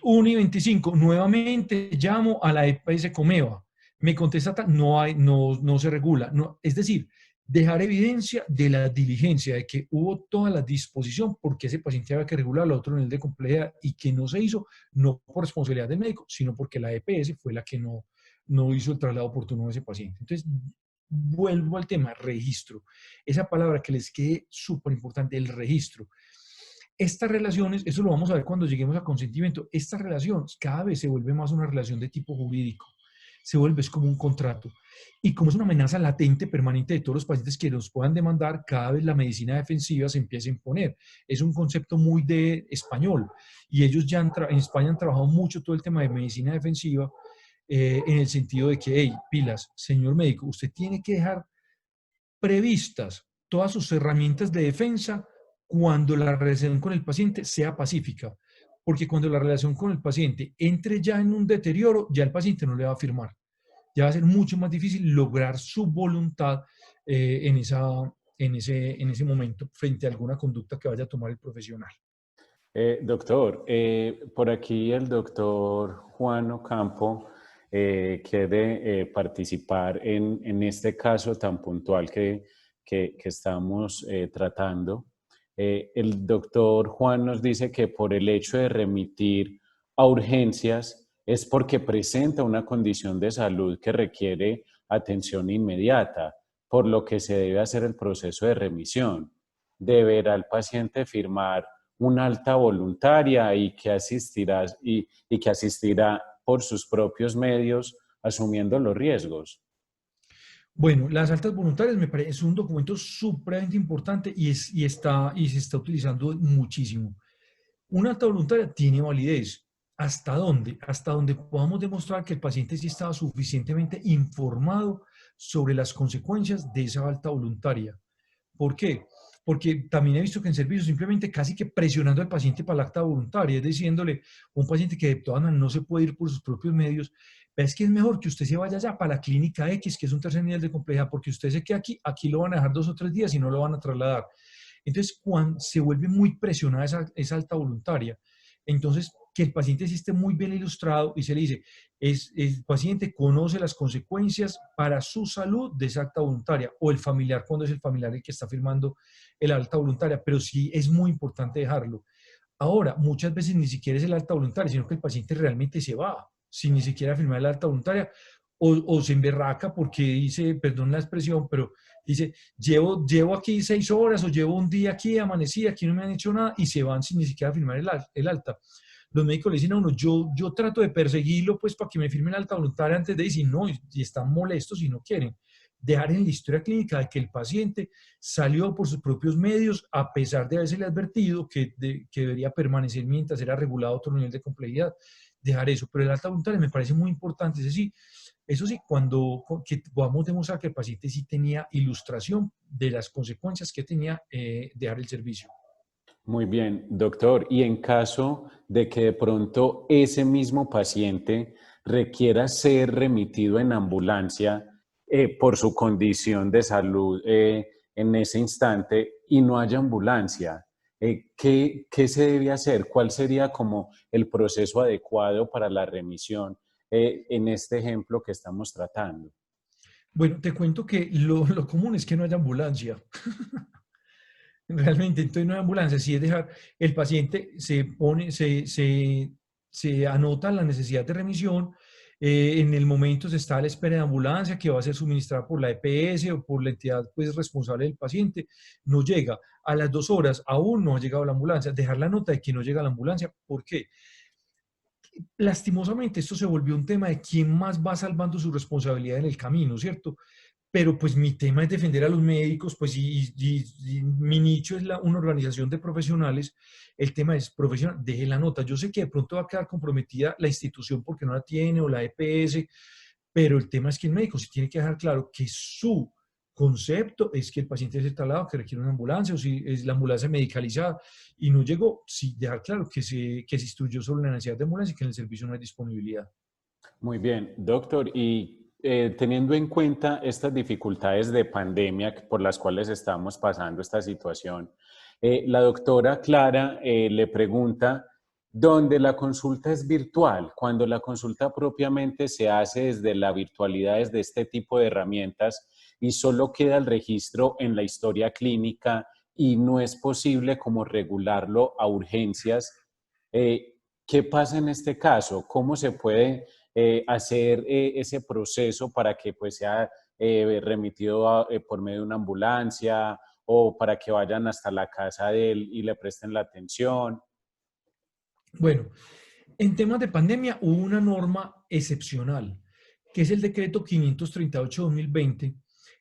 1:25, nuevamente llamo a la EPS Comeva, me contesta, no se regula. No, es decir, dejar evidencia de la diligencia, de que hubo toda la disposición porque ese paciente había que regularlo a otro nivel de complejidad y que no se hizo, no por responsabilidad del médico, sino porque la EPS fue la que no hizo el traslado oportuno de ese paciente. Entonces, vuelvo al tema, registro. Esa palabra que les quede súper importante, el registro. Estas relaciones, eso lo vamos a ver cuando lleguemos a consentimiento, estas relaciones cada vez se vuelve más una relación de tipo jurídico, se vuelve es como un contrato. Y como es una amenaza latente, permanente de todos los pacientes que nos puedan demandar, cada vez la medicina defensiva se empieza a imponer. Es un concepto muy de español y ellos ya en España han trabajado mucho todo el tema de medicina defensiva en el sentido de que, hey, pilas, señor médico, usted tiene que dejar previstas todas sus herramientas de defensa cuando la relación con el paciente sea pacífica, porque cuando la relación con el paciente entre ya en un deterioro, ya el paciente no le va a firmar. Ya va a ser mucho más difícil lograr su voluntad en ese momento frente a alguna conducta que vaya a tomar el profesional. Doctor, por aquí el doctor Juan Ocampo quiere participar en este caso tan puntual que estamos tratando. El doctor Juan nos dice que por el hecho de remitir a urgencias es porque presenta una condición de salud que requiere atención inmediata, por lo que se debe hacer el proceso de remisión. Deberá el paciente firmar una alta voluntaria y que asistirá por sus propios medios asumiendo los riesgos. Bueno, las altas voluntarias me parece es un documento supremamente importante y se está utilizando muchísimo. Una alta voluntaria tiene validez. ¿Hasta dónde? Hasta donde podamos demostrar que el paciente sí estaba suficientemente informado sobre las consecuencias de esa alta voluntaria. ¿Por qué? Porque también he visto que en servicios simplemente casi que presionando al paciente para la acta voluntaria, es diciéndole a un paciente que de todas maneras no se puede ir por sus propios medios, es que es mejor que usted se vaya allá para la clínica X, que es un tercer nivel de complejidad, porque usted se queda aquí lo van a dejar 2 o 3 días y no lo van a trasladar. Entonces, cuando se vuelve muy presionada esa alta voluntaria, entonces, que el paciente sí esté muy bien ilustrado y se le dice, el paciente conoce las consecuencias para su salud de esa alta voluntaria, o el familiar cuando es el familiar el que está firmando el alta voluntaria, pero sí es muy importante dejarlo. Ahora, muchas veces ni siquiera es el alta voluntaria, sino que el paciente realmente se va sin ni siquiera firmar el alta voluntaria o se emberraca porque dice, perdón la expresión, pero dice, llevo aquí 6 horas o llevo un día aquí, amanecí, aquí no me han hecho nada y se van sin ni siquiera firmar el alta. Los médicos le dicen a uno, yo trato de perseguirlo pues para que me firme el alta voluntaria antes de decir no, y están molestos y no quieren. Dejar en la historia clínica de que el paciente salió por sus propios medios a pesar de haberse advertido que debería permanecer mientras era regulado otro nivel de complejidad. Dejar eso, pero el alta voluntaria me parece muy importante, es decir, eso sí, cuando que podamos demostrar que el paciente sí tenía ilustración de las consecuencias que tenía dejar el servicio. Muy bien, doctor. Y en caso de que de pronto ese mismo paciente requiera ser remitido en ambulancia por su condición de salud en ese instante y no haya ambulancia, ¿qué se debe hacer? ¿Cuál sería como el proceso adecuado para la remisión en este ejemplo que estamos tratando? Bueno, te cuento que lo común es que no haya ambulancia. Realmente, entonces no hay ambulancia, si es dejar, el paciente se pone, se anota la necesidad de remisión, en el momento se está a la espera de ambulancia que va a ser suministrada por la EPS o por la entidad pues, responsable del paciente, no llega. A las 2 horas aún no ha llegado la ambulancia, dejar la nota de que no llega la ambulancia, ¿por qué? Lastimosamente esto se volvió un tema de quién más va salvando su responsabilidad en el camino, ¿cierto? Pero pues mi tema es defender a los médicos, pues y mi nicho es una organización de profesionales, el tema es profesional, deje la nota. Yo sé que de pronto va a quedar comprometida la institución porque no la tiene o la EPS, pero el tema es que el médico sí tiene que dejar claro que su concepto es que el paciente es el traslado, que requiere una ambulancia o si es la ambulancia medicalizada y no llegó, sí dejar claro que se instruyó sobre la necesidad de ambulancia y que en el servicio no hay disponibilidad. Muy bien, doctor. Y teniendo en cuenta estas dificultades de pandemia por las cuales estamos pasando esta situación, la doctora Clara le pregunta, ¿dónde la consulta es virtual? Cuando la consulta propiamente se hace desde la virtualidad, desde este tipo de herramientas y solo queda el registro en la historia clínica y no es posible como regularlo a urgencias, ¿qué pasa en este caso? ¿Cómo se puede hacer ese proceso para que pues sea remitido por medio de una ambulancia o para que vayan hasta la casa de él y le presten la atención? Bueno, en temas de pandemia hubo una norma excepcional, que es el decreto 538-2020.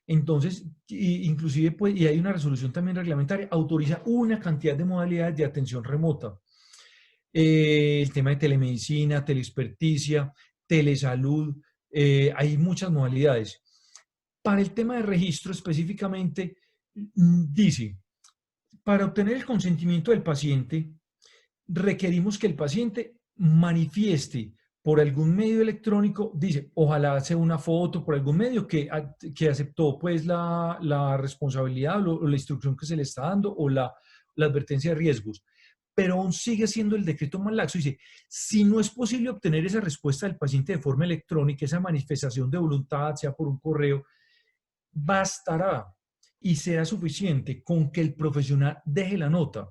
Entonces, inclusive, pues, y hay una resolución también reglamentaria, autoriza una cantidad de modalidades de atención remota. El tema de telemedicina, teleexperticia, telesalud, hay muchas modalidades. Para el tema de registro específicamente, dice, para obtener el consentimiento del paciente, requerimos que el paciente manifieste por algún medio electrónico, dice, ojalá sea una foto por algún medio que aceptó pues la responsabilidad o la instrucción que se le está dando o la advertencia de riesgos. Pero aún sigue siendo el decreto más laxo. Dice, si no es posible obtener esa respuesta del paciente de forma electrónica, esa manifestación de voluntad, sea por un correo, bastará y será suficiente con que el profesional deje la nota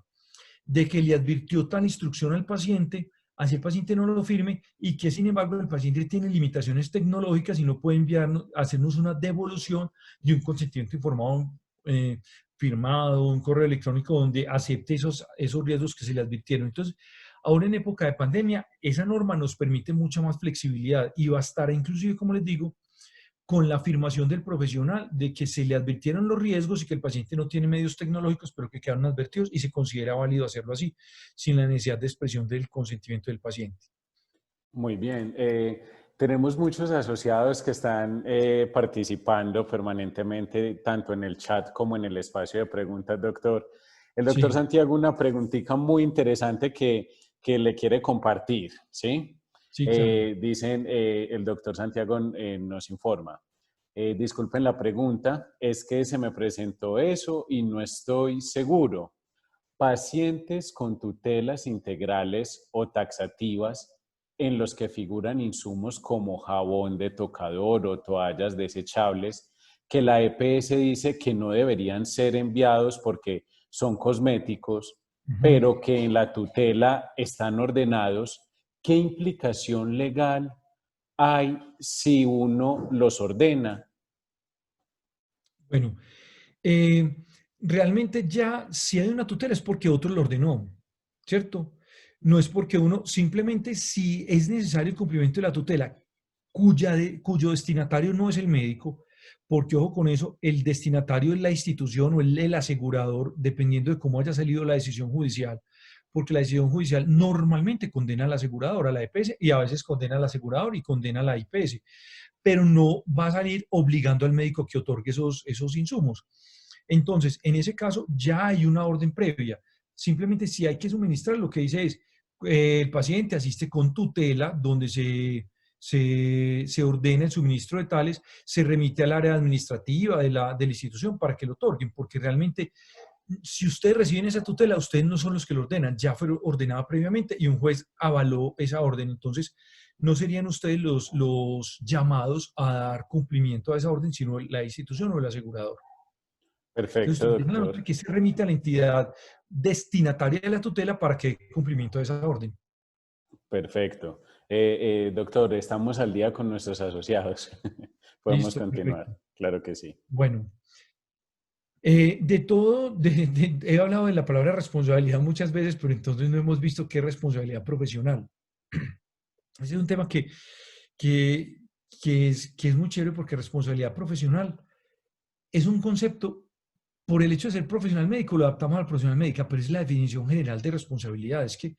de que le advirtió tal instrucción al paciente, así el paciente no lo firme y que sin embargo el paciente tiene limitaciones tecnológicas y no puede enviarnos, hacernos una devolución de un consentimiento informado, firmado, un correo electrónico donde acepte esos riesgos que se le advirtieron. Entonces, ahora en época de pandemia, esa norma nos permite mucha más flexibilidad y bastará inclusive, como les digo, con la afirmación del profesional de que se le advirtieron los riesgos y que el paciente no tiene medios tecnológicos, pero que quedaron advertidos y se considera válido hacerlo así, sin la necesidad de expresión del consentimiento del paciente. Muy bien. Tenemos muchos asociados que están participando permanentemente, tanto en el chat como en el espacio de preguntas, doctor. El doctor Sí, Santiago, una preguntita muy interesante que le quiere compartir, ¿sí? sí, claro. Dicen, el doctor Santiago nos informa. Disculpen la pregunta, es que se me presentó eso y no estoy seguro. pacientes con tutelas integrales o taxativas en los que figuran insumos como jabón de tocador o toallas desechables, que la EPS dice que no deberían ser enviados porque son cosméticos, Ujú. pero que en la tutela están ordenados. ¿Qué implicación legal hay si uno los ordena? Bueno, eh, realmente ya si hay una tutela es porque otro lo ordenó, ¿cierto? No es porque uno, simplemente si es necesario el cumplimiento de la tutela, cuyo destinatario no es el médico, porque ojo con eso, el destinatario es la institución o el asegurador, dependiendo de cómo haya salido la decisión judicial, porque la decisión judicial normalmente condena al asegurador, a la EPS, y a veces condena al asegurador y condena a la IPS, pero no va a salir obligando al médico que otorgue esos insumos. Entonces, en ese caso ya hay una orden previa. Simplemente si hay que suministrar, lo que dice es, el paciente asiste con tutela, donde se ordena el suministro de tales, se remite al área administrativa de la institución para que lo otorguen, porque realmente, si ustedes reciben esa tutela, ustedes no son los que lo ordenan, ya fue ordenada previamente y un juez avaló esa orden. Entonces, no serían ustedes los llamados a dar cumplimiento a esa orden, sino la institución o el asegurador. Entonces, Perfecto, usted deja la nota doctor. que se remite a la entidad destinataria de la tutela para que dé cumplimiento a esa orden. Perfecto. Doctor, estamos al día con nuestros asociados. Podemos Listo, continuar. perfecto. Claro que sí. Bueno, de todo, he hablado de la palabra responsabilidad muchas veces, pero entonces no hemos visto qué es responsabilidad profesional. Ese es un tema que, que es muy chévere porque responsabilidad profesional es un concepto, por el hecho de ser profesional médico, lo adaptamos al profesional médica, pero es la definición general de responsabilidad. Es que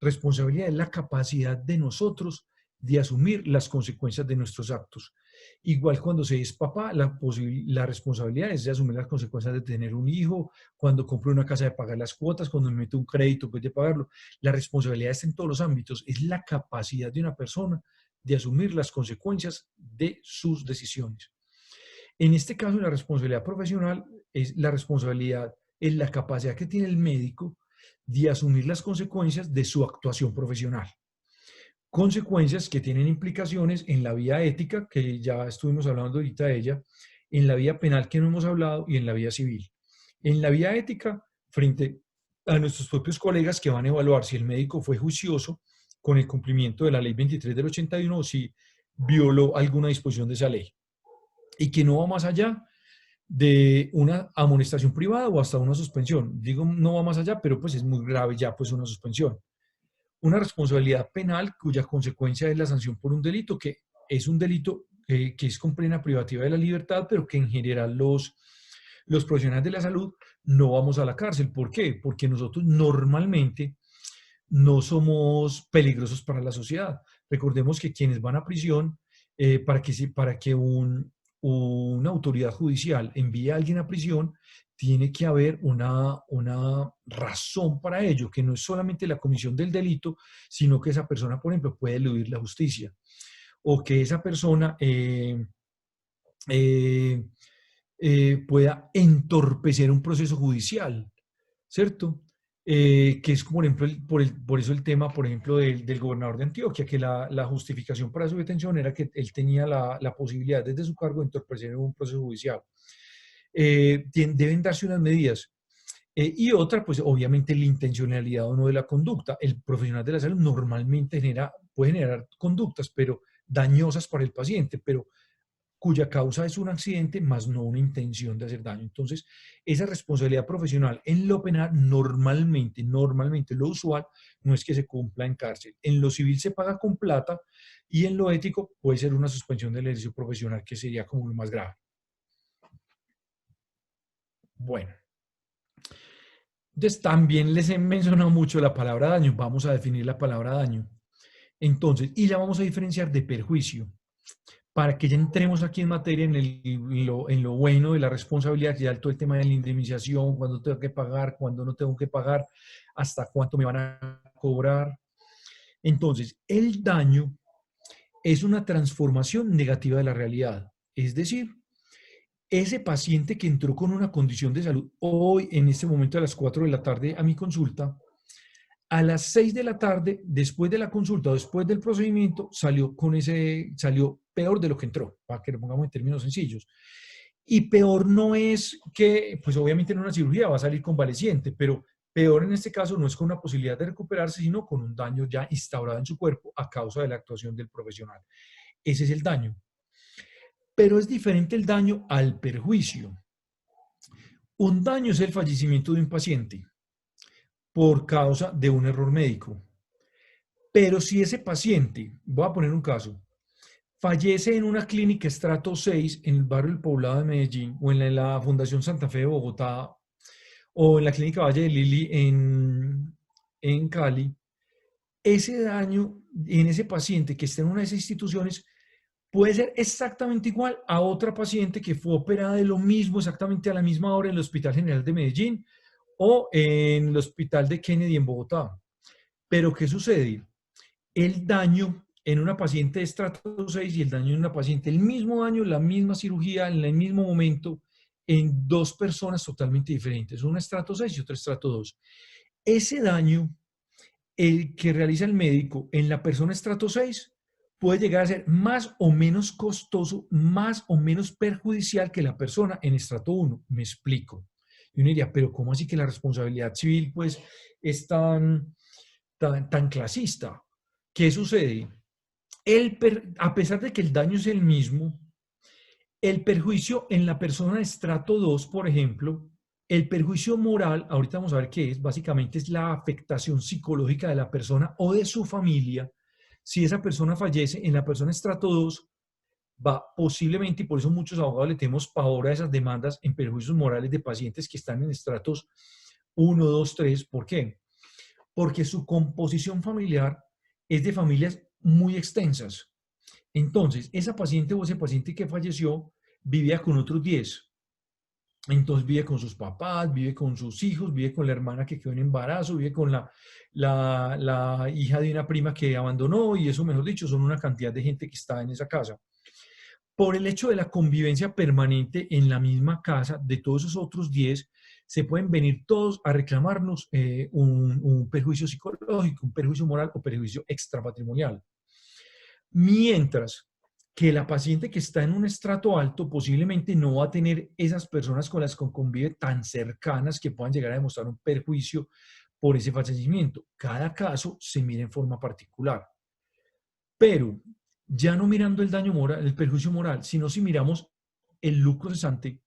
responsabilidad es la capacidad de nosotros de asumir las consecuencias de nuestros actos. Igual cuando se es papá, la responsabilidad es de asumir las consecuencias de tener un hijo, cuando compro una casa de pagar las cuotas, cuando me meto un crédito pues de pagarlo. La responsabilidad está en todos los ámbitos, es la capacidad de una persona de asumir las consecuencias de sus decisiones. En este caso, la responsabilidad profesional es la responsabilidad, es la capacidad que tiene el médico de asumir las consecuencias de su actuación profesional. Consecuencias que tienen implicaciones en la vía ética, que ya estuvimos hablando ahorita de ella, en la vía penal que no hemos hablado y en la vía civil. En la vía ética, frente a nuestros propios colegas que van a evaluar si el médico fue juicioso con el cumplimiento de la ley 23 del 81 o si violó alguna disposición de esa ley y que no va más allá de una amonestación privada o hasta una suspensión. Digo, no va más allá, pero pues es muy grave ya pues una suspensión. Una responsabilidad penal cuya consecuencia es la sanción por un delito, que es un delito que es con plena privativa de la libertad, pero que en general los profesionales de la salud no vamos a la cárcel. ¿Por qué? Porque nosotros normalmente no somos peligrosos para la sociedad. Recordemos que quienes van a prisión, para que una autoridad judicial envíe a alguien a prisión, tiene que haber una razón para ello, que no es solamente la comisión del delito, sino que esa persona, por ejemplo, puede eludir la justicia o que esa persona eh, pueda entorpecer un proceso judicial, ¿cierto? Que es, por ejemplo, por eso el tema, por ejemplo, del gobernador de Antioquia, que la justificación para su detención era que él tenía la posibilidad desde su cargo de entorpecer un proceso judicial. Deben darse unas medidas. Y otra, pues obviamente la intencionalidad o no de la conducta. El profesional de la salud normalmente puede generar conductas, pero dañosas para el paciente, pero cuya causa es un accidente, más no una intención de hacer daño. Entonces, esa responsabilidad profesional en lo penal normalmente lo usual no es que se cumpla en cárcel. En lo civil se paga con plata y en lo ético puede ser una suspensión del ejercicio profesional, que sería como lo más grave. Bueno, entonces también les he mencionado mucho la palabra daño. Vamos a definir la palabra daño. Entonces, y la vamos a diferenciar de perjuicio. Para que ya entremos aquí en materia en lo bueno de la responsabilidad, ya todo el tema de la indemnización, cuándo tengo que pagar, cuándo no tengo que pagar, hasta cuánto me van a cobrar. Entonces, el daño es una transformación negativa de la realidad. Es decir, ese paciente que entró con una condición de salud hoy, en este momento a las 4 de la tarde a mi consulta, a las 6 de la tarde, después de la consulta o después del procedimiento, salió peor de lo que entró, para que lo pongamos en términos sencillos. Y peor no es que, pues obviamente en una cirugía va a salir convaleciente, pero peor en este caso no es con una posibilidad de recuperarse, sino con un daño ya instaurado en su cuerpo a causa de la actuación del profesional. Ese es el daño. Pero es diferente el daño al perjuicio. Un daño es el fallecimiento de un paciente por causa de un error médico. Pero si ese paciente, voy a poner un caso, fallece en una clínica estrato 6 en el barrio del Poblado de Medellín o en la Fundación Santa Fe de Bogotá o en la clínica Valle de Lili en Cali, ese daño en ese paciente que está en una de esas instituciones puede ser exactamente igual a otra paciente que fue operada de lo mismo, exactamente a la misma hora en el Hospital General de Medellín o en el Hospital de Kennedy en Bogotá. Pero ¿qué sucede? El daño en una paciente de estrato 6 y el daño en una paciente, el mismo daño, la misma cirugía, en el mismo momento, en dos personas totalmente diferentes, una estrato 6 y otra estrato 2. Ese daño, el que realiza el médico en la persona estrato 6, puede llegar a ser más o menos costoso, más o menos perjudicial que la persona en estrato 1. Me explico. Y uno diría, pero ¿cómo así que la responsabilidad civil pues es tan clasista? ¿Qué sucede? A pesar de que el daño es el mismo, el perjuicio en la persona de estrato 2, por ejemplo, el perjuicio moral, ahorita vamos a ver qué es, básicamente es la afectación psicológica de la persona o de su familia. Si esa persona fallece en la persona estrato 2, va posiblemente, y por eso muchos abogados le tenemos pavor a esas demandas en perjuicios morales de pacientes que están en estratos 1, 2, 3. ¿Por qué? Porque su composición familiar es de familias muy extensas. Entonces, esa paciente o ese paciente que falleció vivía con otros 10. Entonces vive con sus papás, vive con sus hijos, vive con la hermana que quedó en embarazo, vive con la hija de una prima que abandonó y eso, mejor dicho, son una cantidad de gente que está en esa casa. Por el hecho de la convivencia permanente en la misma casa de todos esos otros 10, se pueden venir todos a reclamarnos un perjuicio psicológico, un perjuicio moral o perjuicio extrapatrimonial. Mientras que la paciente que está en un estrato alto posiblemente no va a tener esas personas con las que convive tan cercanas que puedan llegar a demostrar un perjuicio por ese fallecimiento. Cada caso se mira en forma particular. Pero ya no mirando el daño moral, el perjuicio moral, sino si miramos el lucro cesante,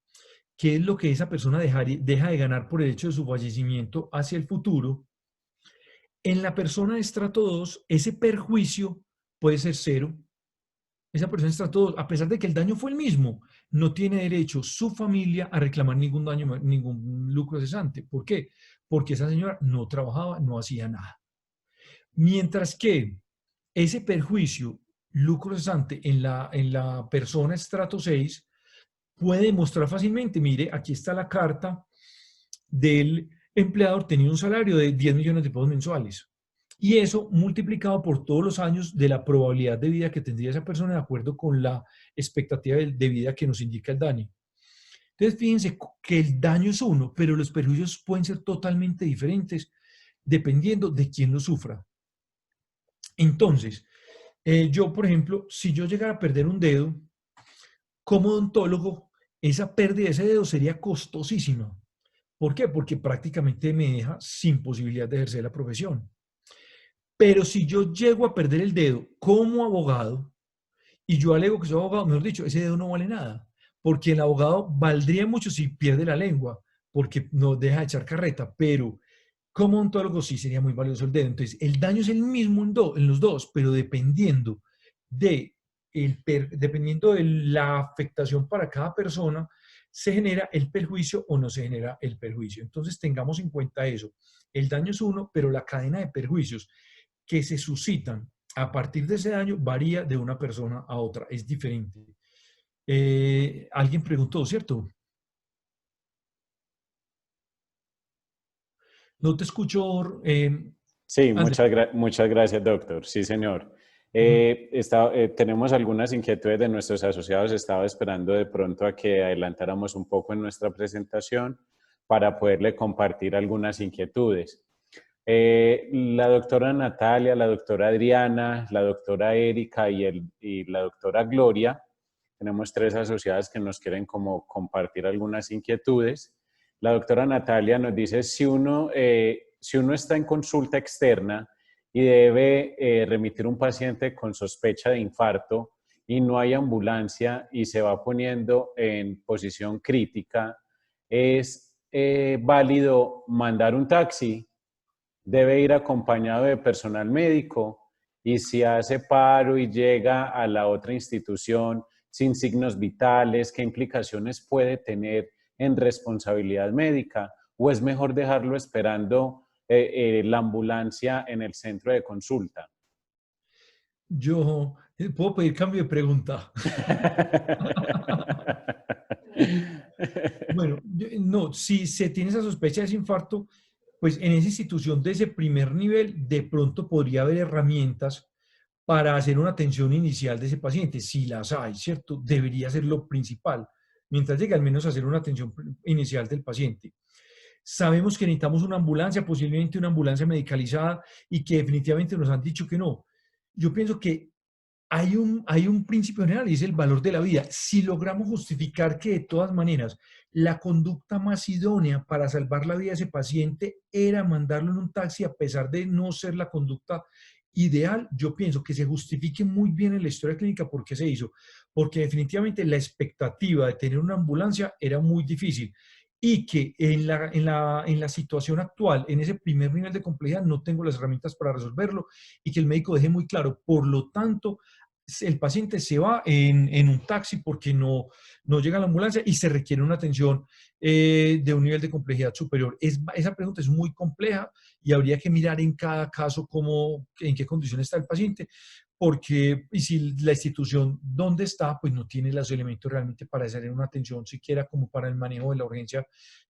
qué es lo que esa persona deja de ganar por el hecho de su fallecimiento hacia el futuro, en la persona de estrato 2, ese perjuicio puede ser cero. Esa persona de estrato 2, a pesar de que el daño fue el mismo, no tiene derecho su familia a reclamar ningún daño, ningún lucro cesante. ¿Por qué? Porque esa señora no trabajaba, no hacía nada. Mientras que ese perjuicio, lucro cesante en la persona estrato 6, puede demostrar fácilmente, mire, aquí está la carta del empleador, tenía un salario de 10 millones de pesos mensuales. Y eso multiplicado por todos los años de la probabilidad de vida que tendría esa persona de acuerdo con la expectativa de vida que nos indica el daño. Entonces, fíjense que el daño es uno, pero los perjuicios pueden ser totalmente diferentes dependiendo de quién lo sufra. Entonces, yo, por ejemplo, si yo llegara a perder un dedo, como odontólogo, esa pérdida de ese dedo sería costosísima. ¿Por qué? Porque prácticamente me deja sin posibilidad de ejercer la profesión. Pero si yo llego a perder el dedo como abogado y yo alego que soy abogado, mejor dicho, ese dedo no vale nada, porque el abogado valdría mucho si pierde la lengua, porque no deja de echar carreta, pero como odontólogo sí sería muy valioso el dedo. Entonces, el daño es el mismo en los dos, pero dependiendo de la afectación para cada persona, se genera el perjuicio o no se genera el perjuicio. Entonces, tengamos en cuenta eso. El daño es uno, pero la cadena de perjuicios que se suscitan a partir de ese daño varía de una persona a otra, es diferente. Alguien preguntó, ¿cierto? No te escucho, Sí, Andrés. muchas gracias, doctor. Sí, señor. Ujú. Tenemos algunas inquietudes de nuestros asociados. Estaba esperando de pronto a que adelantáramos un poco en nuestra presentación para poderle compartir algunas inquietudes. La doctora Natalia, la doctora Adriana, la doctora Erika y la doctora Gloria, tenemos tres asociadas que nos quieren como compartir algunas inquietudes. La doctora Natalia nos dice, si uno está en consulta externa y debe remitir un paciente con sospecha de infarto y no hay ambulancia y se va poniendo en posición crítica, ¿es válido mandar un taxi? ¿Debe ir acompañado de personal médico? Y si hace paro y llega a la otra institución sin signos vitales, ¿qué implicaciones puede tener en responsabilidad médica? ¿O es mejor dejarlo esperando la ambulancia en el centro de consulta? Yo puedo pedir cambio de pregunta. Bueno, no, si se tiene esa sospecha de ese infarto, pues en esa institución de ese primer nivel, de pronto podría haber herramientas para hacer una atención inicial de ese paciente. Si las hay, ¿cierto? Debería ser lo principal, mientras llega al menos a hacer una atención inicial del paciente. Sabemos que necesitamos una ambulancia, posiblemente una ambulancia medicalizada, y que definitivamente nos han dicho que no. Yo pienso que hay un principio general y es el valor de la vida. Si logramos justificar que de todas maneras la conducta más idónea para salvar la vida de ese paciente era mandarlo en un taxi a pesar de no ser la conducta ideal, yo pienso que se justifique muy bien en la historia clínica por qué se hizo, porque definitivamente la expectativa de tener una ambulancia era muy difícil y que en la situación actual, en ese primer nivel de complejidad, no tengo las herramientas para resolverlo y que el médico deje muy claro. Por lo tanto, el paciente se va en un taxi porque no llega a la ambulancia y se requiere una atención de un nivel de complejidad superior. Esa pregunta es muy compleja y habría que mirar en cada caso en qué condición está el paciente, porque y si la institución donde está, pues no tiene los elementos realmente para hacer una atención siquiera como para el manejo de la urgencia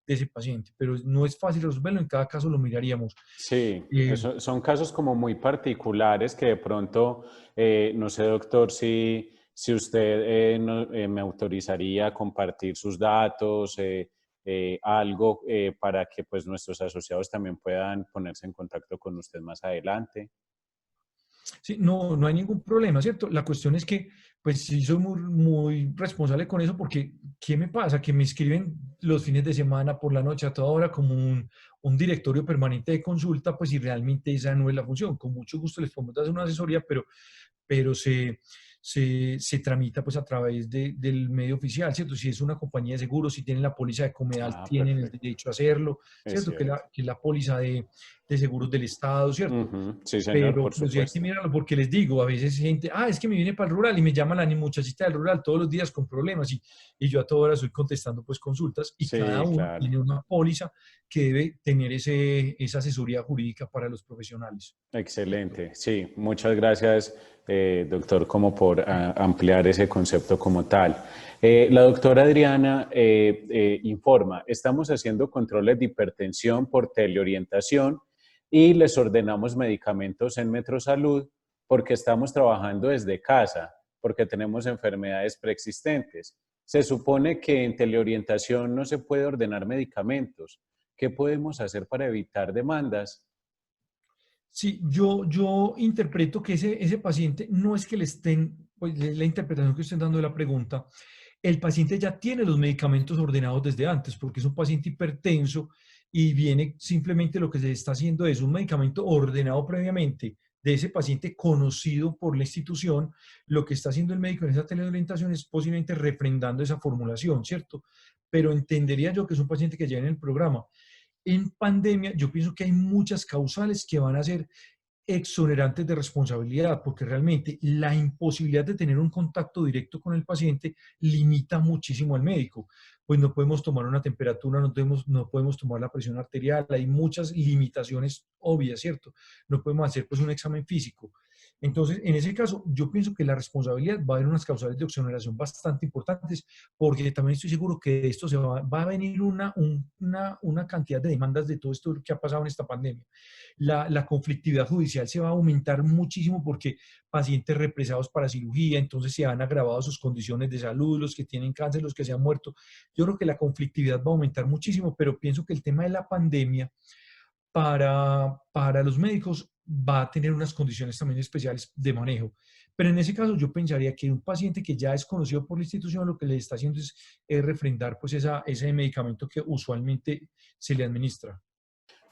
de ese paciente. Pero no es fácil resolverlo, en cada caso lo miraríamos. Sí, Eh, son casos como muy particulares que de pronto, no sé, doctor, si usted me autorizaría a compartir sus datos, algo para que pues nuestros asociados también puedan ponerse en contacto con usted más adelante. Sí, no hay ningún problema, ¿cierto? La cuestión es que, pues sí, soy muy responsable con eso porque, ¿qué me pasa? Que me escriben los fines de semana, por la noche, a toda hora, como un directorio permanente de consulta, pues y realmente esa no es la función. Con mucho gusto les podemos dar una asesoría, pero se tramita pues a través del medio oficial, ¿cierto? Si es una compañía de seguros, si tienen la póliza de Comedal, Ah, tienen el perfecto. derecho a hacerlo, Es ¿cierto? cierto. Que es la póliza de seguros del Estado, ¿cierto? Ujú. Sí, señor, por Pero sí hay que supuesto. mirarlo porque les digo, a veces gente, es que me viene para el rural y me llama la muchachita del rural todos los días con problemas y yo a toda hora estoy contestando pues consultas y cada Sí, uno claro. tiene una póliza que debe tener esa asesoría jurídica para los profesionales. Excelente. Sí, muchas gracias, doctor, como por ampliar ese concepto como tal. La doctora Adriana informa, estamos haciendo controles de hipertensión por teleorientación y les ordenamos medicamentos en Metrosalud porque estamos trabajando desde casa, porque tenemos enfermedades preexistentes. Se supone que en teleorientación no se puede ordenar medicamentos. ¿Qué podemos hacer para evitar demandas? Sí, yo interpreto que ese paciente no es que le estén, pues la interpretación que estén dando de la pregunta, el paciente ya tiene los medicamentos ordenados desde antes, porque es un paciente hipertenso y viene simplemente lo que se está haciendo es un medicamento ordenado previamente de ese paciente conocido por la institución. Lo que está haciendo el médico en esa teleorientación es posiblemente refrendando esa formulación, ¿cierto? Pero entendería yo que es un paciente que ya en el programa. En pandemia, yo pienso que hay muchas causales que van a ser exonerantes de responsabilidad, porque realmente la imposibilidad de tener un contacto directo con el paciente limita muchísimo al médico. pues no podemos tomar una temperatura, no podemos tomar la presión arterial, hay muchas limitaciones obvias, ¿cierto? No podemos hacer pues un examen físico. Entonces, en ese caso, yo pienso que la responsabilidad va a haber unas causales de exoneración bastante importantes, porque también estoy seguro que de esto va a venir una cantidad de demandas de todo esto que ha pasado en esta pandemia. La conflictividad judicial se va a aumentar muchísimo porque pacientes represados para cirugía, entonces se han agravado sus condiciones de salud, los que tienen cáncer, los que se han muerto. Yo creo que la conflictividad va a aumentar muchísimo, pero pienso que el tema de la pandemia para los médicos va a tener unas condiciones también especiales de manejo. Pero en ese caso yo pensaría que un paciente que ya es conocido por la institución lo que le está haciendo es refrendar pues ese medicamento que usualmente se le administra.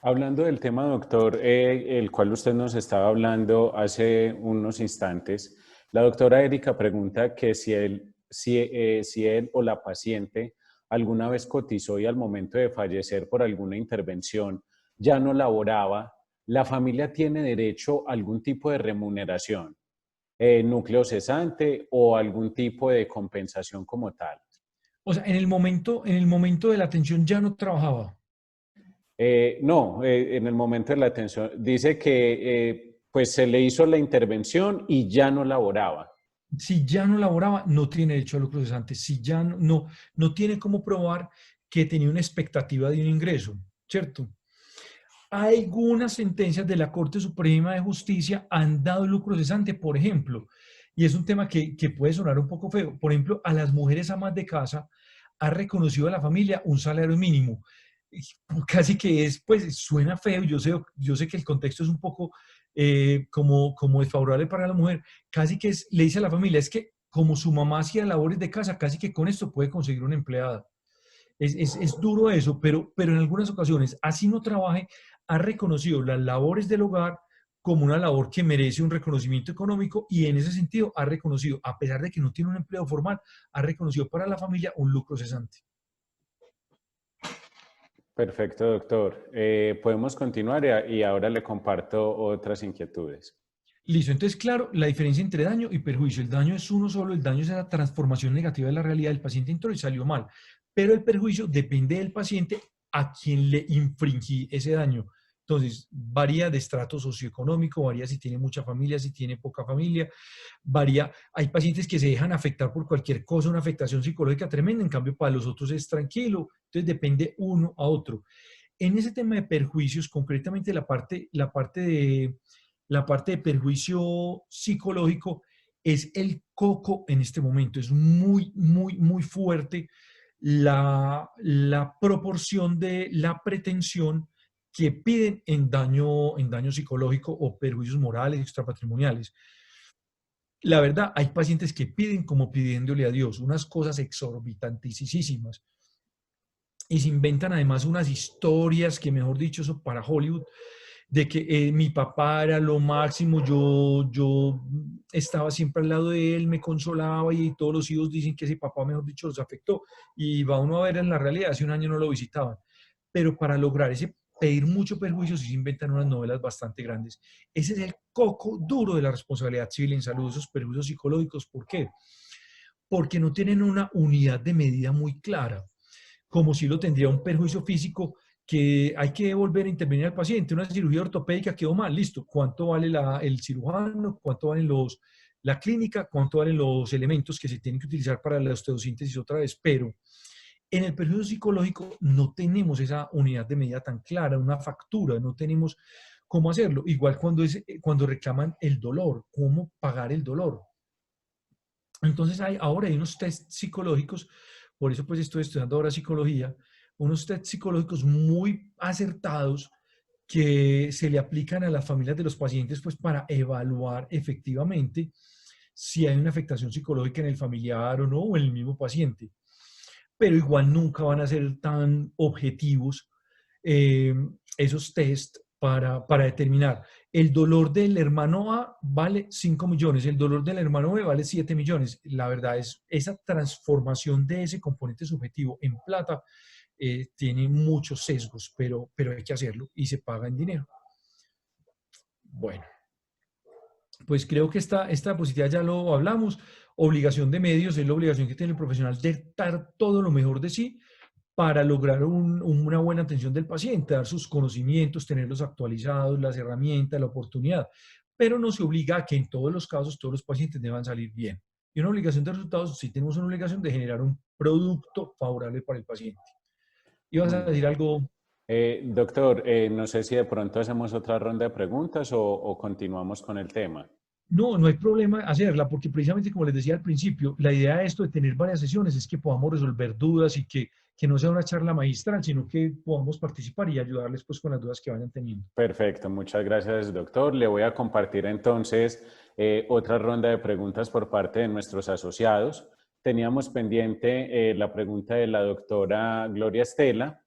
Hablando del tema, doctor, el cual usted nos estaba hablando hace unos instantes, la doctora Erika pregunta que si él o la paciente alguna vez cotizó y al momento de fallecer por alguna intervención ya no laboraba, ¿la familia tiene derecho a algún tipo de remuneración, núcleo cesante o algún tipo de compensación como tal? O sea, en el momento de la atención ya no trabajaba. No, en el momento de la atención, dice que pues se le hizo la intervención y ya no laboraba. Si ya no laboraba, no tiene derecho a lucro cesante. Si ya no tiene cómo probar que tenía una expectativa de un ingreso, ¿cierto? Algunas sentencias de la Corte Suprema de Justicia han dado lucro cesante, por ejemplo, y es un tema que puede sonar un poco feo. Por ejemplo, a las mujeres amas de casa ha reconocido a la familia un salario mínimo. Casi que pues suena feo, yo sé que el contexto es un poco como desfavorable para la mujer, casi que le dice a la familia, es que como su mamá hacía labores de casa, casi que con esto puede conseguir una empleada. Es duro eso, pero en algunas ocasiones, así no trabaje, ha reconocido las labores del hogar como una labor que merece un reconocimiento económico y en ese sentido ha reconocido, a pesar de que no tiene un empleo formal, ha reconocido para la familia un lucro cesante. Perfecto, doctor. Podemos continuar y ahora le comparto otras inquietudes. Listo, entonces, claro, la diferencia entre daño y perjuicio. El daño es uno solo, el daño es la transformación negativa de la realidad. El paciente entró y salió mal, pero el perjuicio depende del paciente a quien le infringí ese daño. Entonces, varía de estrato socioeconómico, varía si tiene mucha familia, si tiene poca familia, varía. Hay pacientes que se dejan afectar por cualquier cosa, una afectación psicológica tremenda, en cambio para los otros es tranquilo. Entonces, depende uno a otro. En ese tema de perjuicios, concretamente la parte de perjuicio psicológico es el coco en este momento. Es muy, muy, muy fuerte la proporción de la pretensión que piden en daño psicológico o perjuicios morales, extrapatrimoniales. La verdad, hay pacientes que piden como pidiéndole a Dios unas cosas exorbitantísimas y se inventan además unas historias que, mejor dicho, eso para Hollywood, de que mi papá era lo máximo, yo estaba siempre al lado de él, me consolaba y todos los hijos dicen que ese papá, mejor dicho, los afectó. Y va uno a ver en la realidad, hace un año no lo visitaban. Pero para lograr ese pedir mucho perjuicio, sí se inventan unas novelas bastante grandes. Ese es el coco duro de la responsabilidad civil en salud, esos perjuicios psicológicos. ¿Por qué? Porque no tienen una unidad de medida muy clara, como si lo tendría un perjuicio físico que hay que volver a intervenir al paciente. Una cirugía ortopédica quedó mal, listo. ¿Cuánto vale el cirujano? ¿Cuánto valen la clínica? ¿Cuánto valen los elementos que se tienen que utilizar para la osteosíntesis otra vez? Pero en el perjuicio psicológico no tenemos esa unidad de medida tan clara, una factura, no tenemos cómo hacerlo. Igual cuando reclaman el dolor, cómo pagar el dolor. Entonces ahora hay unos test psicológicos, por eso pues estoy estudiando ahora psicología, unos test psicológicos muy acertados que se le aplican a las familias de los pacientes pues para evaluar efectivamente si hay una afectación psicológica en el familiar o no, o en el mismo paciente. Pero igual nunca van a ser tan objetivos eh, esos test para determinar. El dolor del hermano A vale 5 millones, el dolor del hermano B vale 7 millones. La verdad es, esa transformación de ese componente subjetivo en plata tiene muchos sesgos, pero hay que hacerlo y se paga en dinero. Bueno, Pues creo que esta diapositiva ya lo hablamos. Obligación de medios es la obligación que tiene el profesional de dar todo lo mejor de sí para lograr una buena atención del paciente, dar sus conocimientos, tenerlos actualizados, las herramientas, la oportunidad. Pero no se obliga a que en todos los casos todos los pacientes deban salir bien. Y una obligación de resultados, sí tenemos una obligación de generar un producto favorable para el paciente. ¿Ibas Muy a decir bien. algo? Doctor, no sé si de pronto hacemos otra ronda de preguntas o continuamos con el tema. No, no hay problema hacerla, porque precisamente como les decía al principio, la idea de esto de tener varias sesiones es que podamos resolver dudas y que no sea una charla magistral, sino que podamos participar y ayudarles pues con las dudas que vayan teniendo. Perfecto, muchas gracias, doctor. Le voy a compartir entonces otra ronda de preguntas por parte de nuestros asociados. Teníamos pendiente la pregunta de la doctora Gloria Estela.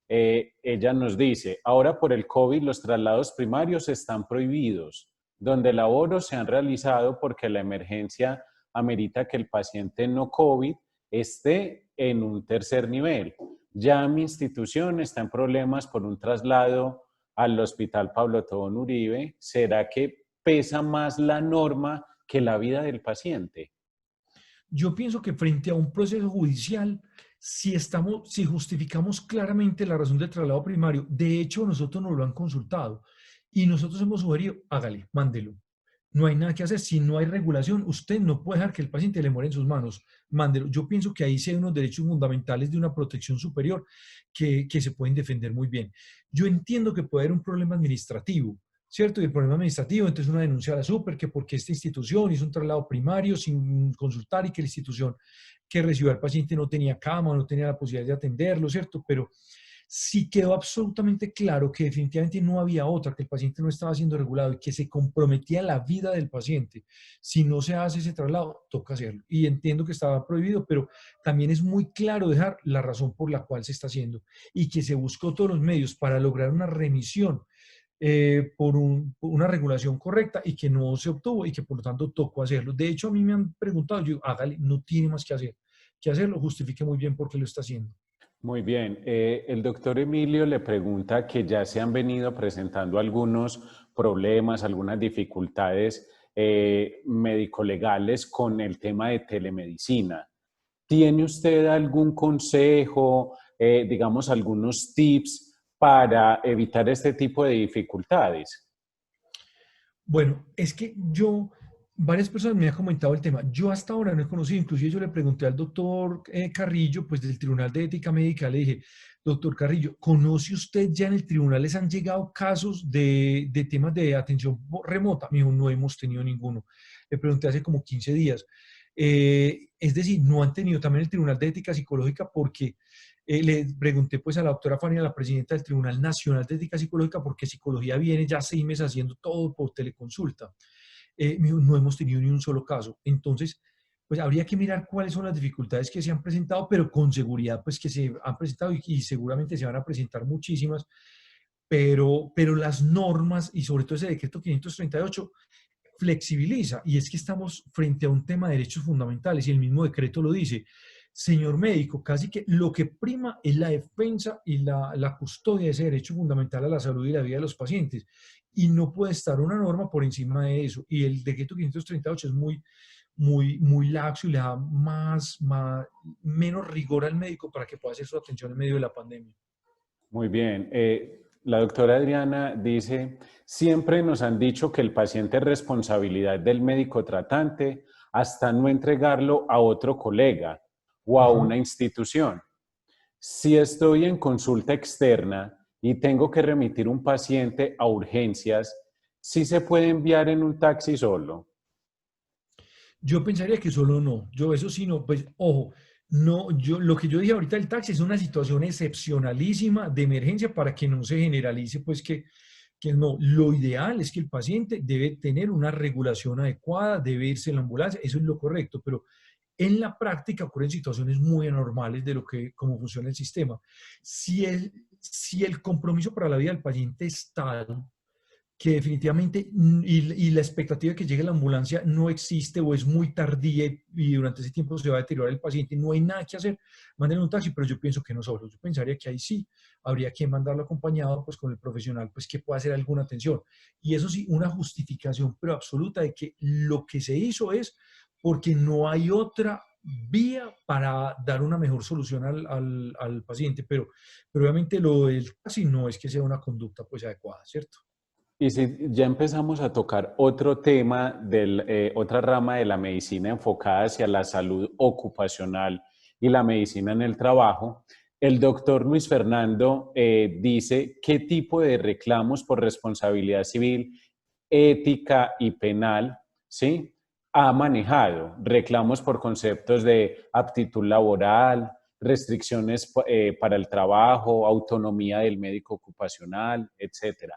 Ella nos dice, ahora por el COVID los traslados primarios están prohibidos, donde laboros se han realizado porque la emergencia amerita que el paciente no COVID esté en un tercer nivel. Ya mi institución está en problemas por un traslado al Hospital Pablo Tobón Uribe. ¿Será que pesa más la norma que la vida del paciente? Yo pienso que frente a un proceso judicial, si justificamos claramente la razón del traslado primario, de hecho nosotros nos lo han consultado y nosotros hemos sugerido, hágale, mándelo. No hay nada que hacer. Si no hay regulación, usted no puede dejar que el paciente le muera en sus manos. Mándelo. Yo pienso que ahí sí hay unos derechos fundamentales de una protección superior que se pueden defender muy bien. Yo entiendo que puede haber un problema administrativo, ¿cierto? Y el problema administrativo, entonces una denuncia a la super, que porque esta institución hizo un traslado primario sin consultar y que la institución que recibió al paciente no tenía cama, no tenía la posibilidad de atenderlo, ¿cierto? Pero si quedó absolutamente claro que definitivamente no había otra, que el paciente no estaba siendo regulado y que se comprometía la vida del paciente, si no se hace ese traslado, toca hacerlo. Y entiendo que estaba prohibido, pero también es muy claro dejar la razón por la cual se está haciendo y que se buscó todos los medios para lograr una remisión por una regulación correcta y que no se obtuvo y que por lo tanto tocó hacerlo. De hecho, a mí me han preguntado, yo, hágale, no tiene más que hacerlo, justifique muy bien por qué lo está haciendo. Muy bien. El doctor Emilio le pregunta que ya se han venido presentando algunos problemas, algunas dificultades médico-legales con el tema de telemedicina. ¿Tiene usted algún consejo, digamos, algunos tips para evitar este tipo de dificultades? Bueno, es que varias personas me han comentado el tema. Yo hasta ahora no he conocido, inclusive yo le pregunté al doctor Carrillo, pues del Tribunal de Ética Médica, le dije, doctor Carrillo, ¿conoce usted ya en el tribunal les han llegado casos de temas de atención remota? Me dijo, no hemos tenido ninguno. Le pregunté hace como 15 días. Es decir, no han tenido también el Tribunal de Ética Psicológica porque le pregunté pues a la doctora Fania, la presidenta del Tribunal Nacional de Ética Psicológica, porque psicología viene ya 6 meses haciendo todo por teleconsulta. Me dijo, no hemos tenido ni un solo caso. Entonces, pues habría que mirar cuáles son las dificultades que se han presentado, pero con seguridad pues que se han presentado y seguramente se van a presentar muchísimas, pero las normas y sobre todo ese decreto 538 flexibiliza, y es que estamos frente a un tema de derechos fundamentales y el mismo decreto lo dice. Señor médico, casi que lo que prima es la defensa y la custodia de ese derecho fundamental a la salud y la vida de los pacientes. Y no puede estar una norma por encima de eso. Y el decreto 538 es muy laxo y le da menos rigor al médico para que pueda hacer su atención en medio de la pandemia. Muy bien. La doctora Adriana dice, siempre nos han dicho que el paciente es responsabilidad del médico tratante hasta no entregarlo a otro colega o a Ajá. una institución. Si estoy en consulta externa y tengo que remitir un paciente a urgencias, ¿sí se puede enviar en un taxi solo? Yo pensaría que solo no. Yo eso sí no, pues ojo, no, lo que yo dije ahorita del taxi es una situación excepcionalísima de emergencia para que no se generalice, pues que no. Lo ideal es que el paciente debe tener una regulación adecuada, debe irse en la ambulancia, eso es lo correcto, pero en la práctica ocurren situaciones muy anormales de lo que, cómo funciona el sistema. Si el compromiso para la vida del paciente es tal que definitivamente y la expectativa de que llegue la ambulancia no existe o es muy tardía y durante ese tiempo se va a deteriorar el paciente, no hay nada que hacer, manden un taxi, pero yo pienso que no solo, yo pensaría que ahí sí habría que mandarlo acompañado pues con el profesional pues que pueda hacer alguna atención. Y eso sí, una justificación pero absoluta de que lo que se hizo es porque no hay otra vía para dar una mejor solución al paciente, pero obviamente lo del taxi no es que sea una conducta pues adecuada, ¿cierto? Y si ya empezamos a tocar otro tema, otra rama de la medicina enfocada hacia la salud ocupacional y la medicina en el trabajo, el doctor Luis Fernando dice qué tipo de reclamos por responsabilidad civil, ética y penal, ¿sí? Ha manejado. Reclamos por conceptos de aptitud laboral, restricciones para el trabajo, autonomía del médico ocupacional, etcétera.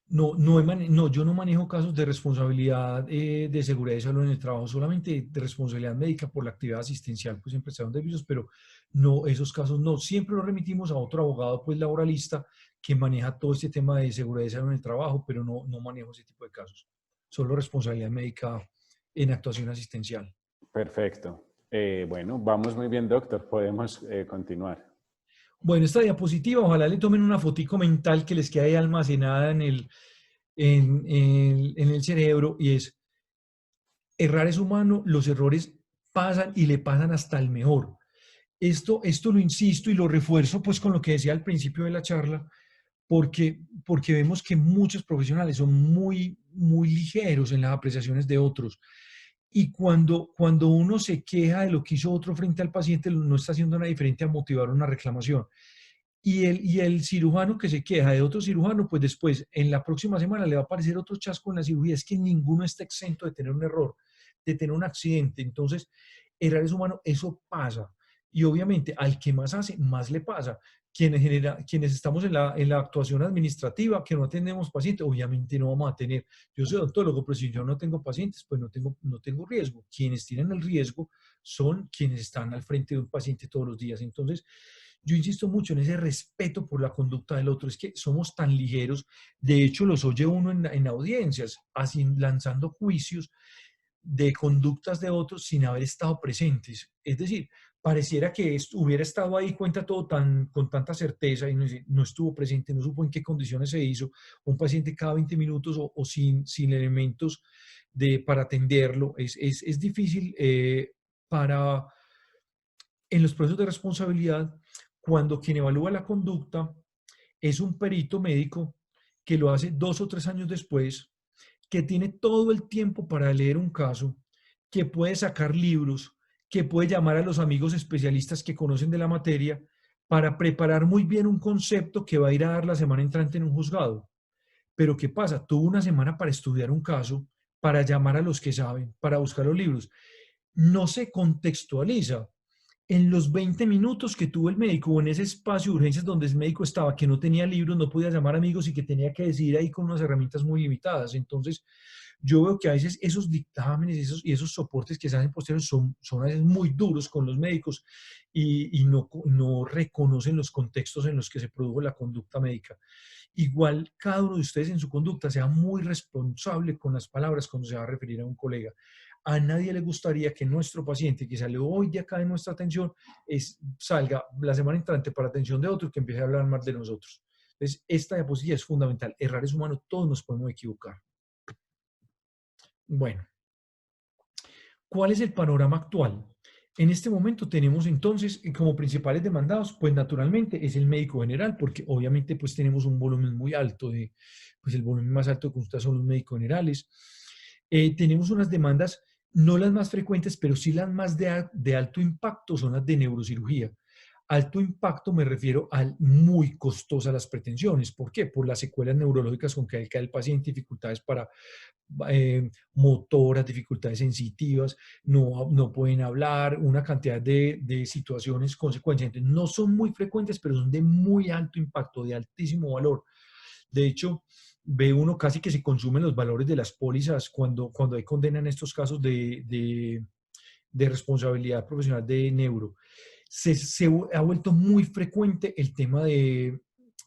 No, yo no manejo casos de responsabilidad de seguridad y salud en el trabajo, solamente de responsabilidad médica por la actividad asistencial, pues en prestación de servicios, pero no, esos casos no. Siempre los remitimos a otro abogado, pues laboralista, que maneja todo este tema de seguridad y salud en el trabajo, pero no manejo ese tipo de casos. Solo responsabilidad médica en actuación asistencial. Perfecto. Bueno, vamos muy bien, doctor. Podemos continuar. Bueno, esta diapositiva, ojalá le tomen una fotico mental que les quede ahí almacenada en el cerebro y es errar es humano, los errores pasan y le pasan hasta el mejor. Esto lo insisto y lo refuerzo pues con lo que decía al principio de la charla, porque vemos que muchos profesionales son muy ligeros en las apreciaciones de otros. Y cuando uno se queja de lo que hizo otro frente al paciente, no está haciendo nada diferente a motivar una reclamación. Y el cirujano que se queja de otro cirujano, pues después, en la próxima semana le va a aparecer otro chasco en la cirugía. Es que ninguno está exento de tener un error, de tener un accidente. Entonces, errar es humano, eso pasa. Y obviamente, al que más hace, más le pasa. Quienes estamos en la actuación administrativa, que no atendemos pacientes, obviamente no vamos a tener. Yo soy odontólogo, pero si yo no tengo pacientes, pues no tengo riesgo. Quienes tienen el riesgo son quienes están al frente de un paciente todos los días. Entonces, yo insisto mucho en ese respeto por la conducta del otro. Es que somos tan ligeros. De hecho, los oye uno en audiencias, así lanzando juicios de conductas de otros sin haber estado presentes. Es decir, pareciera que hubiera estado ahí, cuenta todo con tanta certeza y no estuvo presente, no supo en qué condiciones se hizo, un paciente cada 20 minutos o sin elementos para atenderlo. Es difícil en los procesos de responsabilidad cuando quien evalúa la conducta es un perito médico que lo hace 2 o 3 años después, que tiene todo el tiempo para leer un caso, que puede sacar libros, que puede llamar a los amigos especialistas que conocen de la materia para preparar muy bien un concepto que va a ir a dar la semana entrante en un juzgado. Pero ¿qué pasa? Tuvo una semana para estudiar un caso, para llamar a los que saben, para buscar los libros. No se contextualiza en los 20 minutos que tuvo el médico o en ese espacio de urgencias donde el médico estaba, que no tenía libros, no podía llamar amigos y que tenía que decidir ahí con unas herramientas muy limitadas. Entonces, yo veo que a veces esos dictámenes y esos soportes que se hacen posteriores son a veces muy duros con los médicos y no reconocen los contextos en los que se produjo la conducta médica. Igual, cada uno de ustedes en su conducta sea muy responsable con las palabras cuando se va a referir a un colega. A nadie le gustaría que nuestro paciente que salió hoy de acá de nuestra atención salga la semana entrante para atención de otro que empiece a hablar mal de nosotros. Entonces, esta diapositiva es fundamental. Errar es humano, todos nos podemos equivocar. Bueno, ¿cuál es el panorama actual? En este momento tenemos entonces como principales demandados, pues naturalmente es el médico general, porque obviamente pues tenemos un volumen muy alto pues el volumen más alto de consultas son los médicos generales. Tenemos unas demandas, no las más frecuentes, pero sí las más de alto impacto son las de neurocirugía. Alto impacto me refiero al muy costosas las pretensiones. ¿Por qué? Por las secuelas neurológicas con que cae el paciente, dificultades para motoras, dificultades sensitivas, no pueden hablar, una cantidad de situaciones, consecuencias. Entonces, no son muy frecuentes, pero son de muy alto impacto, de altísimo valor. De hecho, ve uno casi que se consumen los valores de las pólizas cuando hay condena en estos casos de responsabilidad profesional de neuro. Se ha vuelto muy frecuente el tema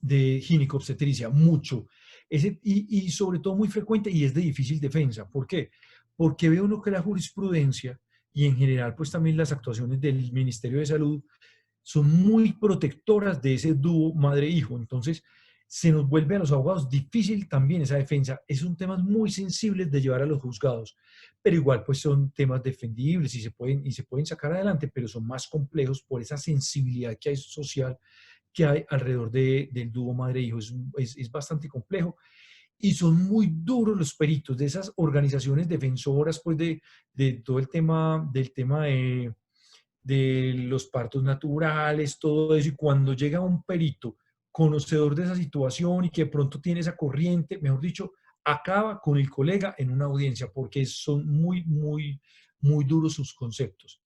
de ginecobstetricia, mucho. Y sobre todo muy frecuente y es de difícil defensa. ¿Por qué? Porque ve uno que la jurisprudencia y en general pues también las actuaciones del Ministerio de Salud son muy protectoras de ese dúo madre-hijo. Entonces, se nos vuelve a los abogados difícil también esa defensa. Son temas muy sensibles de llevar a los juzgados, pero igual pues son temas defendibles y se pueden sacar adelante, pero son más complejos por esa sensibilidad que hay social que hay alrededor del dúo madre-hijo. Es bastante complejo y son muy duros los peritos de esas organizaciones defensoras pues de todo el tema de los partos naturales, todo eso, y cuando llega un perito conocedor de esa situación y que de pronto tiene esa corriente, mejor dicho, acaba con el colega en una audiencia porque son muy duros sus conceptos.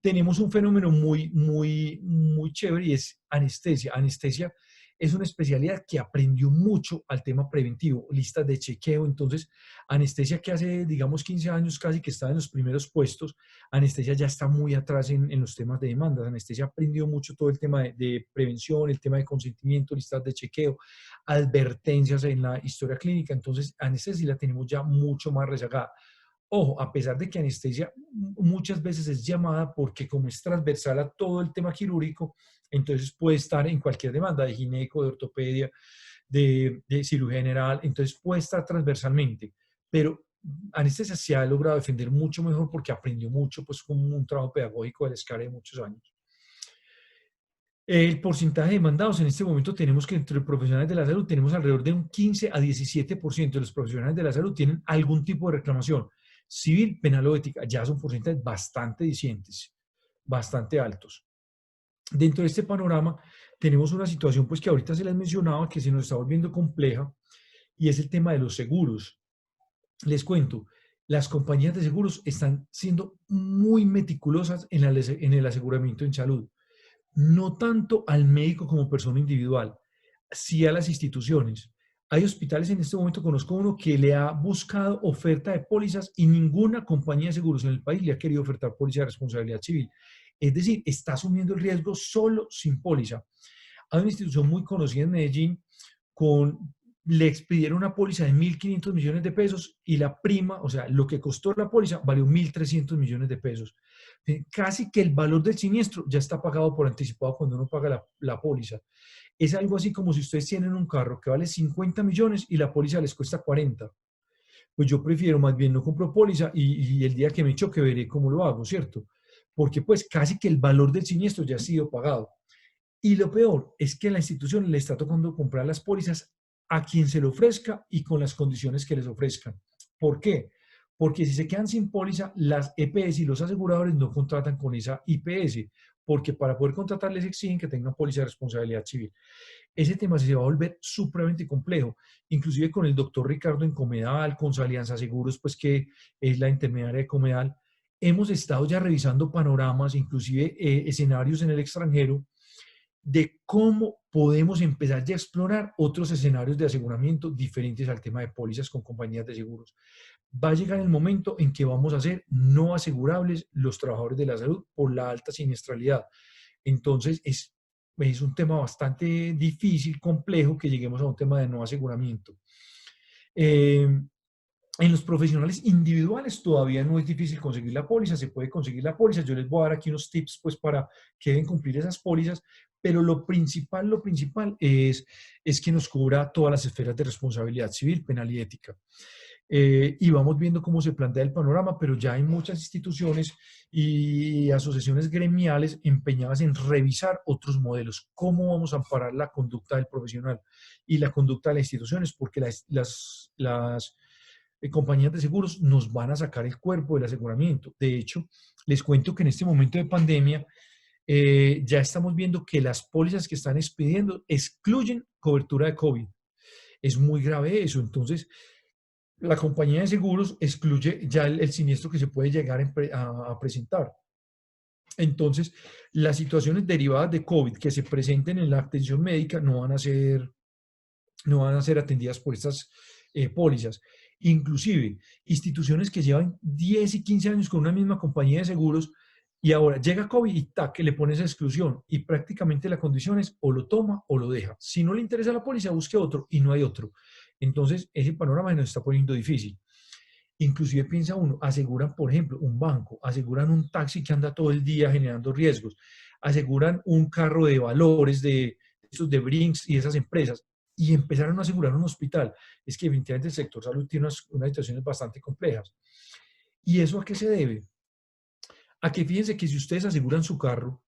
Tenemos un fenómeno muy chévere y es anestesia. Anestesia es una especialidad que aprendió mucho al tema preventivo, listas de chequeo. Entonces, anestesia que hace, digamos, 15 años casi que estaba en los primeros puestos, anestesia ya está muy atrás en los temas de demandas. Anestesia aprendió mucho todo el tema de prevención, el tema de consentimiento, listas de chequeo, advertencias en la historia clínica. Entonces, anestesia la tenemos ya mucho más rezagada. Ojo, a pesar de que anestesia muchas veces es llamada porque como es transversal a todo el tema quirúrgico, entonces puede estar en cualquier demanda de gineco, de ortopedia, de cirugía general, entonces puede estar transversalmente, pero anestesia se ha logrado defender mucho mejor porque aprendió mucho, pues con un trabajo pedagógico de la escala de muchos años. El porcentaje de demandados en este momento tenemos que entre profesionales de la salud tenemos alrededor de un 15 a 17% de los profesionales de la salud tienen algún tipo de reclamación civil, penal o ética. Ya son porcentajes bastante dicientes, bastante altos. Dentro de este panorama tenemos una situación pues que ahorita se les mencionaba que se nos está volviendo compleja y es el tema de los seguros. Les cuento, las compañías de seguros están siendo muy meticulosas en el aseguramiento en salud. No tanto al médico como persona individual, sí a las instituciones. Hay hospitales en este momento, conozco uno que le ha buscado oferta de pólizas y ninguna compañía de seguros en el país le ha querido ofertar póliza de responsabilidad civil. Es decir, está asumiendo el riesgo solo sin póliza. Hay una institución muy conocida en Medellín le expidieron una póliza de 1.500 millones de pesos y la prima, o sea, lo que costó la póliza, valió 1.300 millones de pesos. Casi que el valor del siniestro ya está pagado por anticipado cuando uno paga la póliza. Es algo así como si ustedes tienen un carro que vale 50 millones y la póliza les cuesta 40. Pues yo prefiero más bien no compro póliza y el día que me choque veré cómo lo hago, ¿cierto? Porque pues casi que el valor del siniestro ya ha sido pagado. Y lo peor es que la institución le está tocando comprar las pólizas a quien se le ofrezca y con las condiciones que les ofrezcan. ¿Por qué? Porque si se quedan sin póliza, las EPS y los aseguradores no contratan con esa IPS, porque para poder contratar les exigen que tengan póliza de responsabilidad civil. Ese tema se va a volver supremamente complejo, inclusive con el doctor Ricardo Encomedal, con Alianza Seguros, pues que es la intermediaria de Comedal. Hemos estado ya revisando panoramas, inclusive escenarios en el extranjero, de cómo podemos empezar ya a explorar otros escenarios de aseguramiento diferentes al tema de pólizas con compañías de seguros. Va a llegar el momento en que vamos a hacer no asegurables los trabajadores de la salud por la alta siniestralidad. Entonces, es un tema bastante difícil, complejo, que lleguemos a un tema de no aseguramiento. En los profesionales individuales todavía no es difícil conseguir la póliza, se puede conseguir la póliza. Yo les voy a dar aquí unos tips pues para que deben cumplir esas pólizas, pero lo principal es que nos cubra todas las esferas de responsabilidad civil, penal y ética. Y vamos viendo cómo se plantea el panorama, pero ya hay muchas instituciones y asociaciones gremiales empeñadas en revisar otros modelos, cómo vamos a amparar la conducta del profesional y la conducta de las instituciones, porque las compañías de seguros nos van a sacar el cuerpo del aseguramiento. De hecho, les cuento que en este momento de pandemia ya estamos viendo que las pólizas que están expidiendo excluyen cobertura de COVID. Es muy grave eso. Entonces, la compañía de seguros excluye ya el siniestro que se puede llegar a presentar. Entonces, las situaciones derivadas de COVID que se presenten en la atención médica no van a ser atendidas por estas pólizas. Inclusive, instituciones que llevan 10 y 15 años con una misma compañía de seguros Y ahora llega COVID y tac, que le pones exclusión y prácticamente la condición es o lo toma o lo deja. Si no le interesa la póliza, busque otro y no hay otro. Entonces, ese panorama se nos está poniendo difícil. Inclusive piensa uno, aseguran, por ejemplo, un banco, aseguran un taxi que anda todo el día generando riesgos, aseguran un carro de valores de estos de Brinks y esas empresas, y empezaron a asegurar un hospital. Es que definitivamente el sector salud tiene unas situaciones bastante complejas. ¿Y eso a qué se debe? A que fíjense que si ustedes aseguran su carro,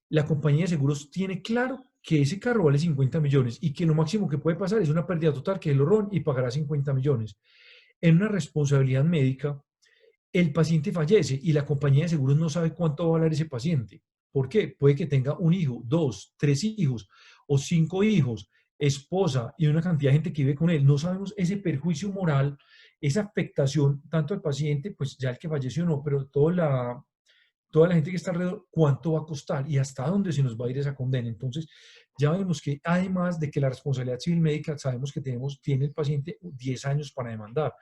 la compañía de seguros tiene claro que ese carro vale 50 millones y que lo máximo que puede pasar es una pérdida total, que es el RON, y pagará 50 millones. En una responsabilidad médica, el paciente fallece y la compañía de seguros no sabe cuánto va a valer ese paciente. ¿Por qué? Puede que tenga un hijo, dos, tres hijos o cinco hijos, esposa y una cantidad de gente que vive con él. No sabemos ese perjuicio moral, esa afectación, tanto al paciente, pues ya el que falleció no, pero toda la gente que está alrededor, cuánto va a costar y hasta dónde se nos va a ir esa condena. Entonces, ya vemos que además de que la responsabilidad civil médica, sabemos que tiene el paciente 10 años para demandar.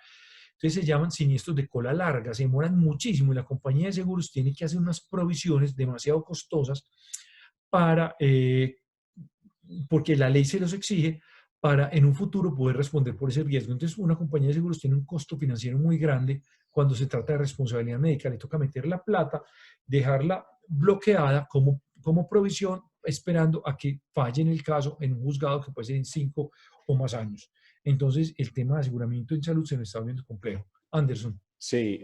Entonces se llaman siniestros de cola larga, se demoran muchísimo y la compañía de seguros tiene que hacer unas provisiones demasiado costosas para, porque la ley se los exige para en un futuro poder responder por ese riesgo. Entonces una compañía de seguros tiene un costo financiero muy grande cuando se trata de responsabilidad médica. Le toca meter la plata, dejarla bloqueada como provisión, esperando a que falle en el caso en un juzgado que puede ser en 5 o más años. Entonces, el tema de aseguramiento en salud se nos está volviendo complejo. Anderson. Sí,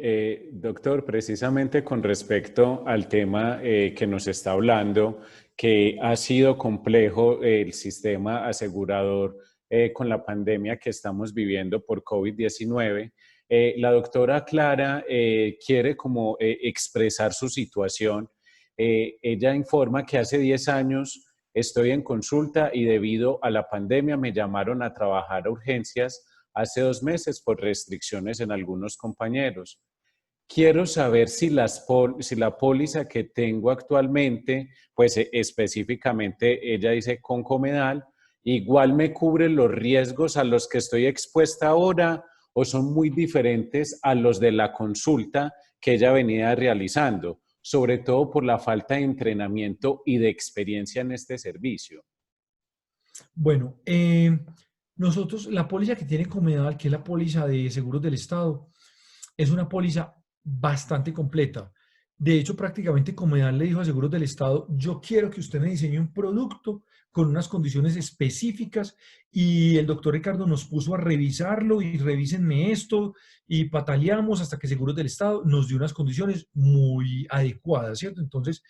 doctor, precisamente con respecto al tema que nos está hablando, que ha sido complejo el sistema asegurador con la pandemia que estamos viviendo por COVID-19, la doctora Clara quiere como expresar su situación. Ella informa que hace 10 años estoy en consulta y debido a la pandemia me llamaron a trabajar a urgencias hace 2 meses por restricciones en algunos compañeros. Quiero saber si la póliza que tengo actualmente, pues específicamente ella dice Concomedal, igual me cubre los riesgos a los que estoy expuesta ahora o son muy diferentes a los de la consulta que ella venía realizando, sobre todo por la falta de entrenamiento y de experiencia en este servicio. Bueno, nosotros, la póliza que tiene Comedal, que es la póliza de seguros del Estado, es una póliza bastante completa. De hecho, prácticamente Comedal le dijo a Seguros del Estado, yo quiero que usted me diseñe un producto con unas condiciones específicas y el doctor Ricardo nos puso a revisarlo y revísenme esto y pataleamos hasta que Seguros del Estado nos dio unas condiciones muy adecuadas, ¿cierto? Entonces,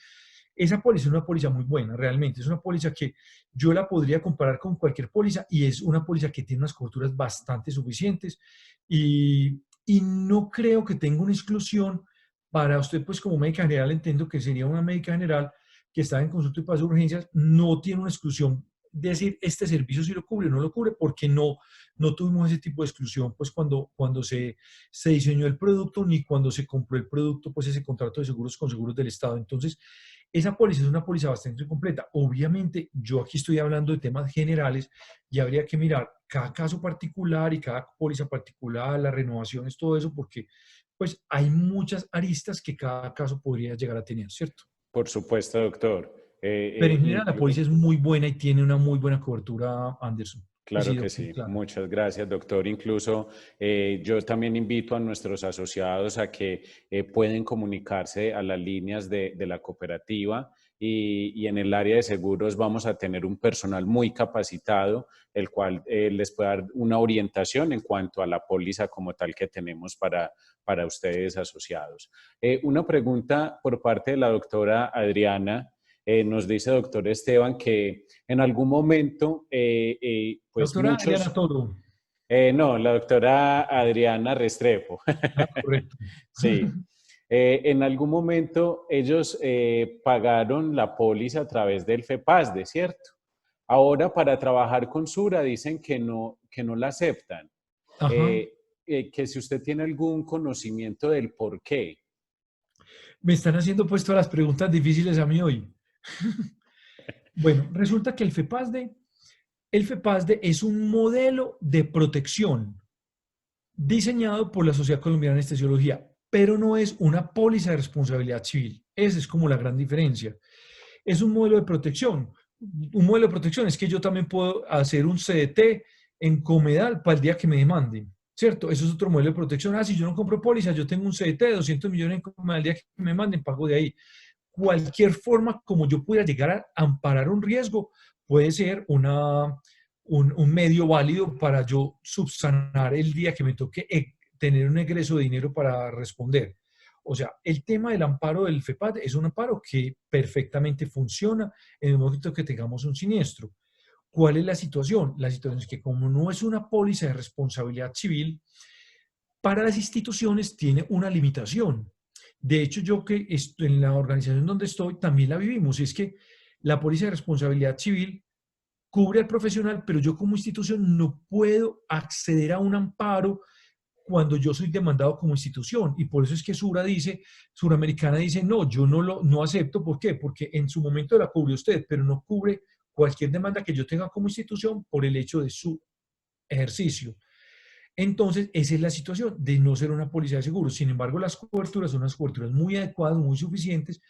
esa póliza es una póliza muy buena, realmente. Es una póliza que yo la podría comparar con cualquier póliza y es una póliza que tiene unas coberturas bastante suficientes y no creo que tenga una exclusión para usted, pues como médica general, entiendo que sería una médica general que está en consulta y pasa de urgencias, no tiene una exclusión de decir este servicio sí lo cubre o no lo cubre, porque no tuvimos ese tipo de exclusión, pues cuando se diseñó el producto ni cuando se compró el producto, pues ese contrato de seguros con seguros del Estado. Entonces, esa póliza es una póliza bastante completa. Obviamente, yo aquí estoy hablando de temas generales y habría que mirar cada caso particular y cada póliza particular, las renovaciones, todo eso, porque pues hay muchas aristas que cada caso podría llegar a tener, ¿cierto? Por supuesto, doctor. Pero en general la póliza es muy buena y tiene una muy buena cobertura, Anderson. Y Claro sí, que doctor, sí. claro. Muchas gracias, doctor. Incluso yo también invito a nuestros asociados a que pueden comunicarse a las líneas de la cooperativa y en el área de seguros vamos a tener un personal muy capacitado, el cual les puede dar una orientación en cuanto a la póliza como tal que tenemos para ustedes asociados. Una pregunta por parte de la doctora Adriana. Nos dice doctor Esteban que en algún momento, pues Doctora Adriana muchos, Toro. no, la doctora Adriana Restrepo, Ah, correcto. sí, en algún momento ellos pagaron la póliza a través del FEPASDE, ¿cierto? Ahora para trabajar con Sura dicen que no la aceptan, Ajá. que si usted tiene algún conocimiento del por qué. Me están haciendo pues todas las preguntas difíciles a mí hoy. Bueno, resulta que el FEPASDE es un modelo de protección diseñado por la Sociedad Colombiana de Anestesiología. pero no es una póliza de responsabilidad civil. Esa es como la gran diferencia. Es un modelo de protección. Un modelo de protección es que yo también puedo hacer un CDT en Comedal para el día que me demanden, ¿cierto? Eso es otro modelo de protección. Ah, si yo no compro póliza, yo tengo un CDT de 200 millones en Comedal, el día que me manden, pago de ahí. Cualquier forma como yo pudiera llegar a amparar un riesgo puede ser un medio válido para yo subsanar el día que me toque tener un egreso de dinero para responder. O sea, el tema del amparo del FEPAD es un amparo que perfectamente funciona en el momento que tengamos un siniestro. ¿Cuál es la situación? La situación es que como no es una póliza de responsabilidad civil, para las instituciones tiene una limitación. De hecho, yo que estoy en la organización donde estoy también la vivimos, y es que la póliza de responsabilidad civil cubre al profesional, pero yo como institución no puedo acceder a un amparo cuando yo soy demandado como institución. Y por eso es que Suramericana dice, no, yo no acepto. ¿Por qué? Porque en su momento la cubre usted, pero no cubre cualquier demanda que yo tenga como institución por el hecho de su ejercicio. Entonces, esa es la situación de no ser una póliza de seguros. Sin embargo, las coberturas son unas coberturas muy adecuadas, muy suficientes.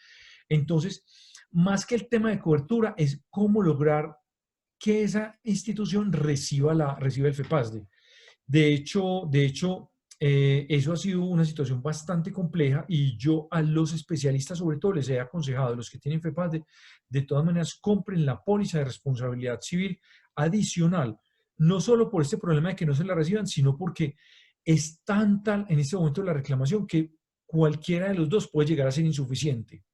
Entonces, más que el tema de cobertura, es cómo lograr que esa institución reciba el FEPASDE. De hecho, eso ha sido una situación bastante compleja y yo a los especialistas sobre todo les he aconsejado, los que tienen FEPASDE, de todas maneras compren la póliza de responsabilidad civil adicional, no solo por este problema de que no se la reciban, sino porque es tanta en este momento la reclamación que cualquiera de los dos puede llegar a ser insuficiente.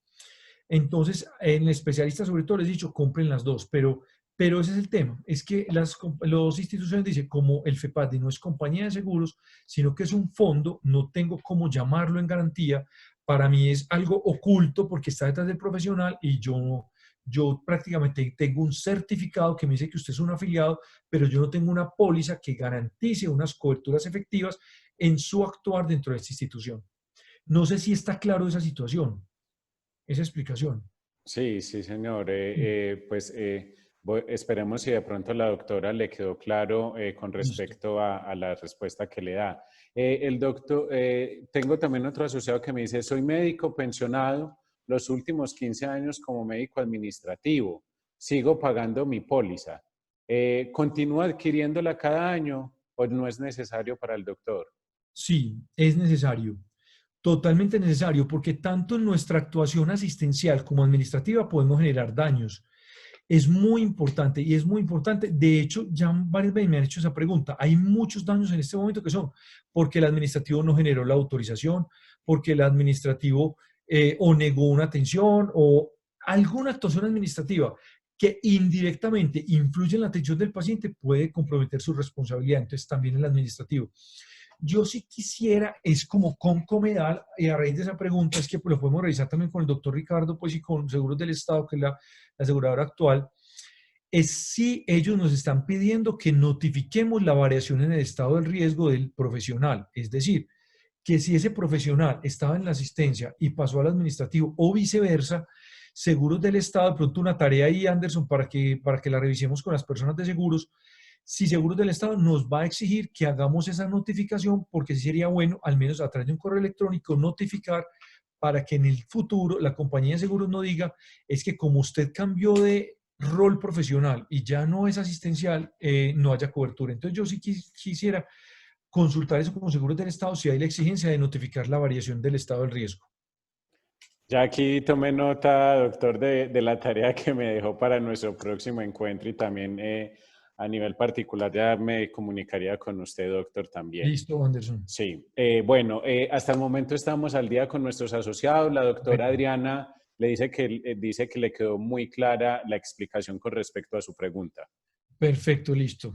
Entonces, en especialistas sobre todo les he dicho, compren las dos, pero ese es el tema, es que las instituciones dicen, como el FEPADE no es compañía de seguros, sino que es un fondo, no tengo cómo llamarlo en garantía, para mí es algo oculto porque está detrás del profesional y yo prácticamente tengo un certificado que me dice que usted es un afiliado, pero yo no tengo una póliza que garantice unas coberturas efectivas en su actuar dentro de esta institución. No sé si está claro esa situación, esa explicación. Sí, sí, señor. Esperemos si de pronto a la doctora le quedó claro con Listo. respecto a la respuesta que le da. Tengo también otro asociado que me dice, soy médico pensionado los últimos 15 años como médico administrativo. Sigo pagando mi póliza. ¿Continúo adquiriéndola cada año o no es necesario para el doctor? Sí, es necesario, totalmente necesario, porque tanto en nuestra actuación asistencial como administrativa podemos generar daños. Es muy importante y es muy importante. De hecho, ya varias veces me han hecho esa pregunta. Hay muchos daños en este momento que son porque el administrativo no generó la autorización, porque el administrativo o negó una atención o alguna actuación administrativa que indirectamente influye en la atención del paciente puede comprometer su responsabilidad. Entonces, también el administrativo. Yo sí quisiera, es como con Comedal, y a raíz de esa pregunta es que pues, lo podemos revisar también con el doctor Ricardo, pues y con Seguros del Estado, que es la aseguradora actual, es si ellos nos están pidiendo que notifiquemos la variación en el estado del riesgo del profesional. Es decir, que si ese profesional estaba en la asistencia y pasó al administrativo o viceversa, Seguros del Estado, de pronto una tarea ahí, Anderson, para que la revisemos con las personas de seguros, si Seguros del Estado nos va a exigir que hagamos esa notificación, porque sí sería bueno, al menos a través de un correo electrónico, notificar para que en el futuro la compañía de seguros no diga, es que como usted cambió de rol profesional y ya no es asistencial, no haya cobertura. Entonces yo sí quisiera consultar eso con Seguros del Estado si hay la exigencia de notificar la variación del estado del riesgo. Ya aquí tomé nota, doctor, de la tarea que me dejó para nuestro próximo encuentro y también a nivel particular ya me comunicaría con usted, doctor, también. Listo, Anderson. Sí, hasta el momento estamos al día con nuestros asociados. La doctora Bueno, Adriana le dice que le quedó muy clara la explicación con respecto a su pregunta. perfecto, listo.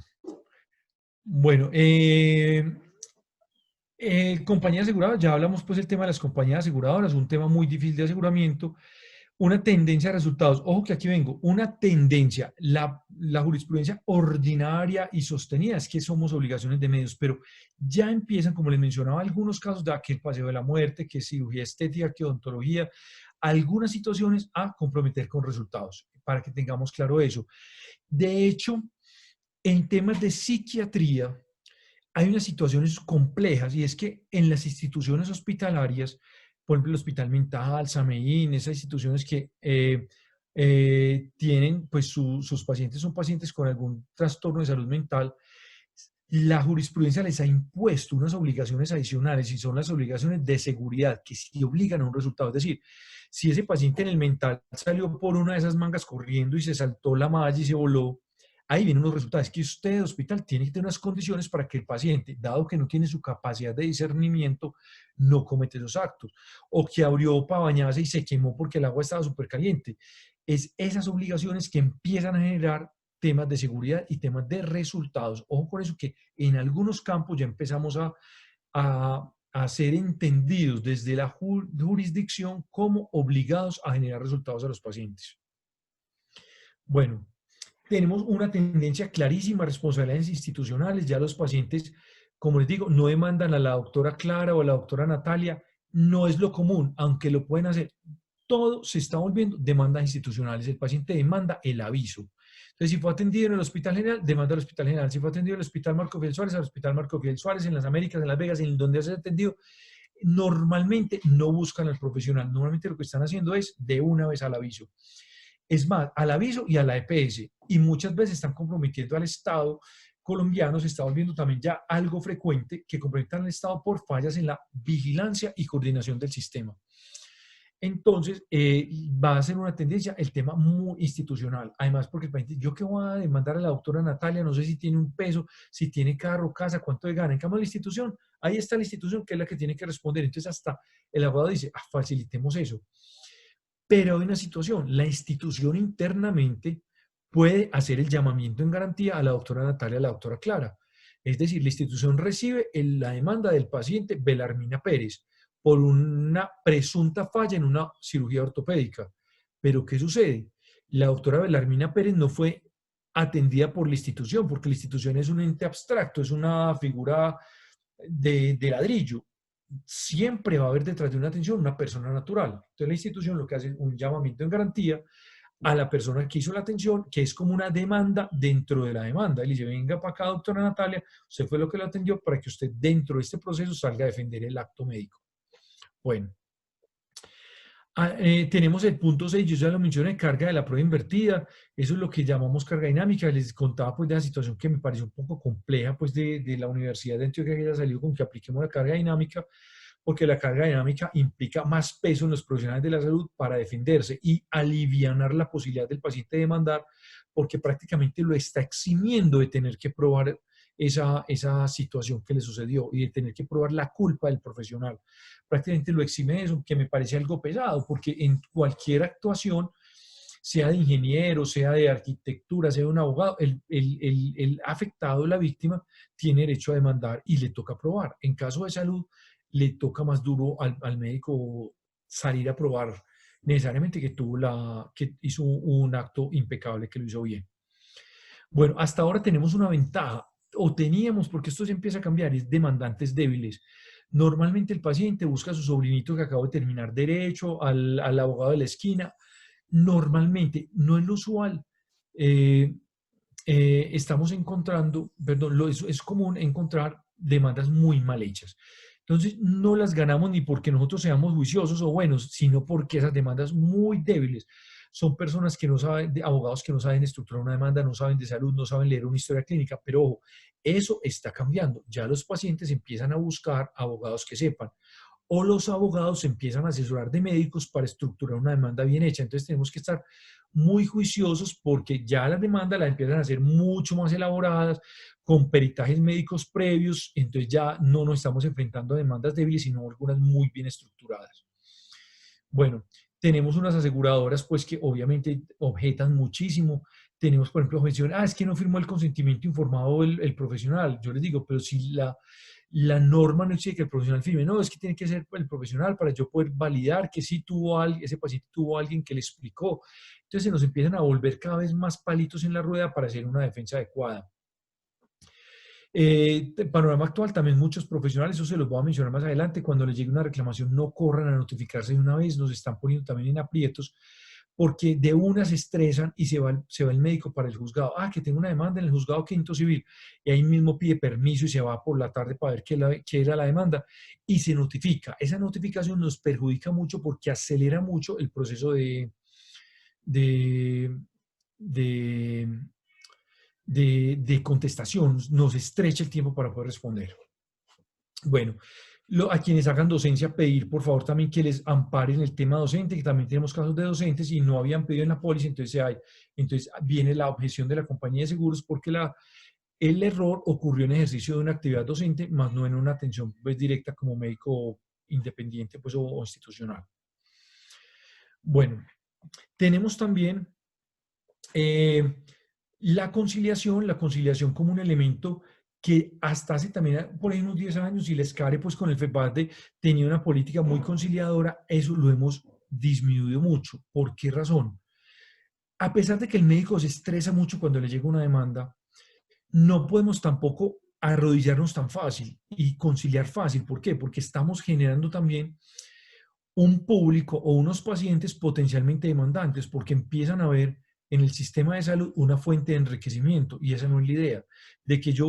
Bueno, compañías aseguradoras, ya hablamos pues del tema de las compañías aseguradoras, un tema muy difícil de aseguramiento, una tendencia de resultados. Ojo que aquí vengo, una tendencia, la jurisprudencia ordinaria y sostenida es que somos obligaciones de medios, pero ya empiezan, como les mencionaba, algunos casos de aquel paseo de la muerte, que cirugía estética, que odontología, algunas situaciones a comprometer con resultados, para que tengamos claro eso. De hecho, en temas de psiquiatría, hay unas situaciones complejas y es que en las instituciones hospitalarias, por ejemplo, el Hospital Mental, Sameín, esas instituciones que tienen, pues sus pacientes son pacientes con algún trastorno de salud mental, la jurisprudencia les ha impuesto unas obligaciones adicionales y son las obligaciones de seguridad que sí obligan a un resultado. Es decir, si ese paciente en el mental salió por una de esas mangas corriendo y se saltó la malla y se voló, ahí vienen unos resultados. Es que usted, el hospital, tiene que tener unas condiciones para que el paciente, dado que no tiene su capacidad de discernimiento, no cometa esos actos. O que abrió para bañarse y se quemó porque el agua estaba súper caliente. Es esas obligaciones que empiezan a generar temas de seguridad y temas de resultados. Ojo con eso, que en algunos campos ya empezamos a ser entendidos desde la jurisdicción como obligados a generar resultados a los pacientes. Bueno, tenemos una tendencia clarísima, responsabilidades institucionales. Ya los pacientes, como les digo, no demandan a la doctora Clara o a la doctora Natalia. No es lo común, aunque lo pueden hacer. Todo se está volviendo demandas institucionales. El paciente demanda el aviso. Entonces, si fue atendido en el Hospital General, demanda al Hospital General. Si fue atendido en el Hospital Marco Fidel Suárez, al Hospital Marco Fidel Suárez, en las Américas, en Las Vegas, en donde se ha atendido, normalmente no buscan al profesional. Normalmente lo que están haciendo es de una vez al aviso. Es más, al aviso y a la EPS. Y muchas veces están comprometiendo al Estado colombiano. Se está volviendo también ya algo frecuente que comprometan al Estado por fallas en la vigilancia y coordinación del sistema. Entonces, va a ser una tendencia el tema muy institucional. Además, porque el paciente, yo que voy a demandar a la doctora Natalia, no sé si tiene un peso, si tiene carro, casa, cuánto de gana. En cambio, la institución, ahí está la institución que es la que tiene que responder. Entonces, hasta el abogado dice, facilitemos eso. Pero hay una situación, la institución internamente puede hacer el llamamiento en garantía a la doctora Natalia, a la doctora Clara. Es decir, la institución recibe la demanda del paciente Belarmina Pérez por una presunta falla en una cirugía ortopédica. Pero ¿qué sucede? La doctora Belarmina Pérez no fue atendida por la institución, porque la institución es un ente abstracto, es una figura de ladrillo. Siempre va a haber detrás de una atención una persona natural. Entonces la institución lo que hace es un llamamiento en garantía a la persona que hizo la atención, que es como una demanda dentro de la demanda. Y le dice, venga para acá, doctora Natalia, usted fue lo que la atendió para que usted dentro de este proceso salga a defender el acto médico. Bueno, tenemos el punto 6, yo ya lo mencioné, carga de la prueba invertida. Eso es lo que llamamos carga dinámica. Les contaba pues de la situación que me pareció un poco compleja pues de la Universidad de Antioquia, que haya salido con que apliquemos la carga dinámica, porque la carga dinámica implica más peso en los profesionales de la salud para defenderse y alivianar la posibilidad del paciente de demandar, porque prácticamente lo está eximiendo de tener que probar esa situación que le sucedió y de tener que probar la culpa del profesional. Prácticamente lo exime de eso, que me parece algo pesado, porque en cualquier actuación, sea de ingeniero, sea de arquitectura, sea de un abogado, el afectado, la víctima, tiene derecho a demandar y le toca probar. En caso de salud, le toca más duro al médico salir a probar necesariamente que hizo un acto impecable, que lo hizo bien. Bueno, hasta ahora tenemos una ventaja, o teníamos, porque esto se empieza a cambiar, es demandantes débiles. Normalmente el paciente busca a su sobrinito que acaba de terminar derecho, al abogado de la esquina. Normalmente, no es lo usual. Estamos encontrando, perdón, es común encontrar demandas muy mal hechas. Entonces, no las ganamos ni porque nosotros seamos juiciosos o buenos, sino porque esas demandas muy débiles son personas que no saben, abogados que no saben estructurar una demanda, no saben de salud, no saben leer una historia clínica, pero ojo, eso está cambiando. Ya los pacientes empiezan a buscar abogados que sepan, o los abogados empiezan a asesorar de médicos para estructurar una demanda bien hecha. Entonces tenemos que estar muy juiciosos porque ya las demandas las empiezan a hacer mucho más elaboradas, con peritajes médicos previos, entonces ya no nos estamos enfrentando a demandas débiles, sino algunas muy bien estructuradas. Bueno, tenemos unas aseguradoras pues que obviamente objetan muchísimo. Tenemos, por ejemplo, objeción, es que no firmó el consentimiento informado el profesional. Yo les digo, pero si la norma no exige que el profesional firme, no, es que tiene que ser el profesional para yo poder validar que sí ese paciente tuvo a alguien que le explicó. Entonces se nos empiezan a volver cada vez más palitos en la rueda para hacer una defensa adecuada. El panorama actual, también muchos profesionales, eso se los voy a mencionar más adelante, cuando les llegue una reclamación no corran a notificarse de una vez, nos están poniendo también en aprietos, porque de una se estresan y se va el médico para el juzgado. Ah, que tengo una demanda en el juzgado quinto civil. Y ahí mismo pide permiso y se va por la tarde para ver qué era la demanda y se notifica. Esa notificación nos perjudica mucho porque acelera mucho el proceso de, de, de contestación, nos estrecha el tiempo para poder responder. Bueno, a quienes hagan docencia, pedir por favor también que les amparen el tema docente, que también tenemos casos de docentes y no habían pedido en la póliza, entonces viene la objeción de la compañía de seguros porque el error ocurrió en ejercicio de una actividad docente, más no en una atención pues, directa como médico independiente pues, o institucional. Bueno, tenemos también la conciliación como un elemento que hasta hace también por ahí unos 10 años, y les care pues con el FEPADE tenía una política muy conciliadora, eso lo hemos disminuido mucho. ¿Por qué razón? A pesar de que el médico se estresa mucho cuando le llega una demanda, no podemos tampoco arrodillarnos tan fácil y conciliar fácil. ¿Por qué? Porque estamos generando también un público o unos pacientes potencialmente demandantes porque empiezan a ver en el sistema de salud una fuente de enriquecimiento y esa no es la idea, de que yo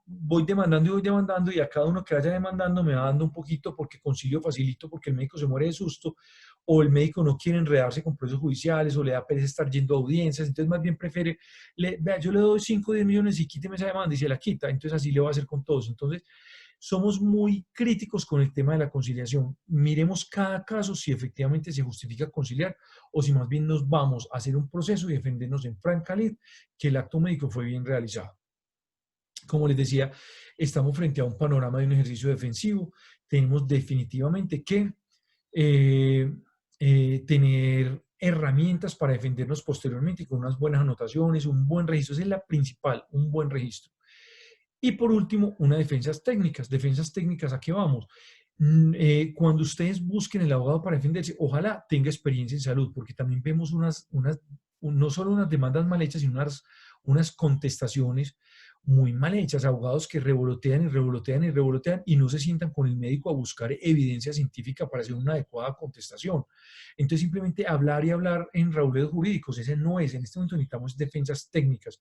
voy demandando y a cada uno que vaya demandando me va dando un poquito porque concilio facilito porque el médico se muere de susto o el médico no quiere enredarse con procesos judiciales o le da pereza estar yendo a audiencias, entonces más bien prefiere, vea, yo le doy 5 o 10 millones y quíteme esa demanda y se la quita, entonces así le va a hacer con todos. Entonces somos muy críticos con el tema de la conciliación. Miremos cada caso si efectivamente se justifica conciliar o si más bien nos vamos a hacer un proceso y defendernos en franca lid que el acto médico fue bien realizado. Como les decía, estamos frente a un panorama de un ejercicio defensivo. Tenemos definitivamente que tener herramientas para defendernos posteriormente con unas buenas anotaciones, un buen registro. Esa es la principal, un buen registro. Y por último, unas defensas técnicas. Defensas técnicas, ¿a qué vamos? Cuando ustedes busquen el abogado para defenderse, ojalá tenga experiencia en salud, porque también vemos no solo unas demandas mal hechas, sino unas contestaciones muy mal hechas, abogados que revolotean y revolotean y revolotean y no se sientan con el médico a buscar evidencia científica para hacer una adecuada contestación. Entonces simplemente hablar y hablar en rauleos jurídicos, ese no es, en este momento necesitamos defensas técnicas